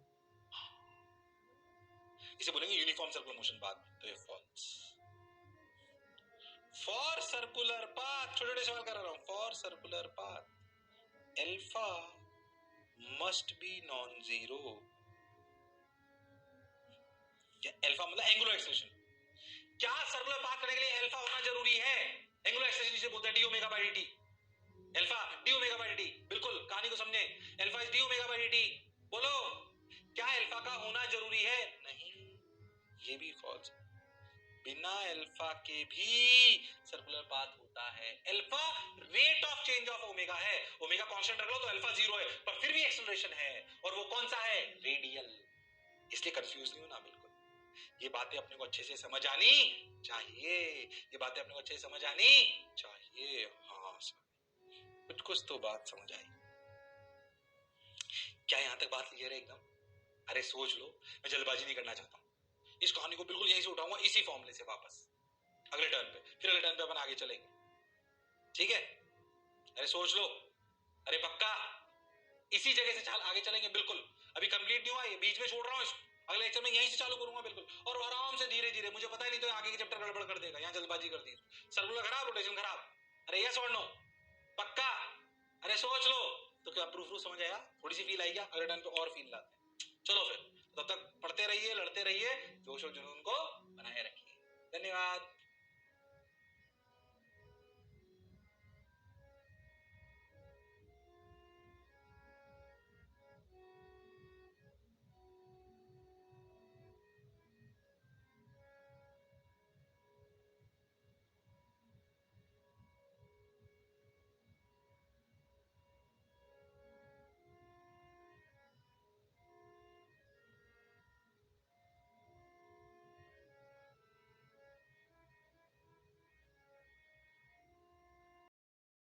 इसे बोलेंगे यूनिफॉर्म सर्कुलर मोशन बाद में, तो ये फॉल्स। फॉर सर्कुलर पाथ, छोटे छोटे सवाल कर रहा हूं, for circular path alpha must be non zero, alpha मतलब एंगुलर एक्सेलरेशन। क्या सर्कुलर पाथ करने के लिए अल्फा होना जरूरी है? एंगुलर एक्सेलरेशन जिसे बोलते हैं D omega by D, alpha D omega by D. बिल्कुल, कहानी को समझे, alpha is D omega by D. बोलो, क्या अल्फा का होना जरूरी है? नहीं, ये भी फॉल्स। बिना अल्फा के भी सर्कुलर पाथ होता है। Alpha rate of change of omega है, ओमेगा कांस्टेंट रख लो तो अल्फा जीरो है, पर फिर भी एक्सेलरेशन है, और वो कौन सा है? रेडियल। इसलिए कंफ्यूज नहीं होना बिल्कुल, ये बातें अपने को अच्छे से समझ आनी चाहिए, ये बातें अपने को अच्छे से समझ आनी चाहिए। हाँ, कुछ तो बात समझ आई क्या? यहां तक बात क्लियर है एकदम? अरे सोच लो, मैं जल्दबाजी नहीं करना चाहता हूं, इस कहानी को बिल्कुल यहीं से उठाऊंगा, इसी फॉर्मूले से वापस अगले टर्न पे, फिर अगले टर्न पे अपन आगे चलेंगे, ठीक है? अरे सोच लो, अरे पक्का इसी जगह से आगे चलेंगे बिल्कुल। अभी कंप्लीट नहीं हुआ, ये बीच में छोड़ रहा हूं इसको, अगले लेक्चर में यहीं से चालू करूंगा बिल्कुल, और आराम से धीरे धीरे, मुझे पता ही नहीं तो आगे के चैप्टर गड़बड़ कर देगा, यहाँ जल्दबाजी कर दी, सर्कुलर खराब, रोटेशन खराब। अरे यस और नो? पक्का? अरे सोच लो। तो क्या प्रूफ समझ आया? थोड़ी सी फील आई क्या? अगले टाइम पे और फील लाते हैं। चलो फिर, तब तक पढ़ते रहिए, लड़ते रहिए, जोश और जुनून को बनाए रखिए। धन्यवाद।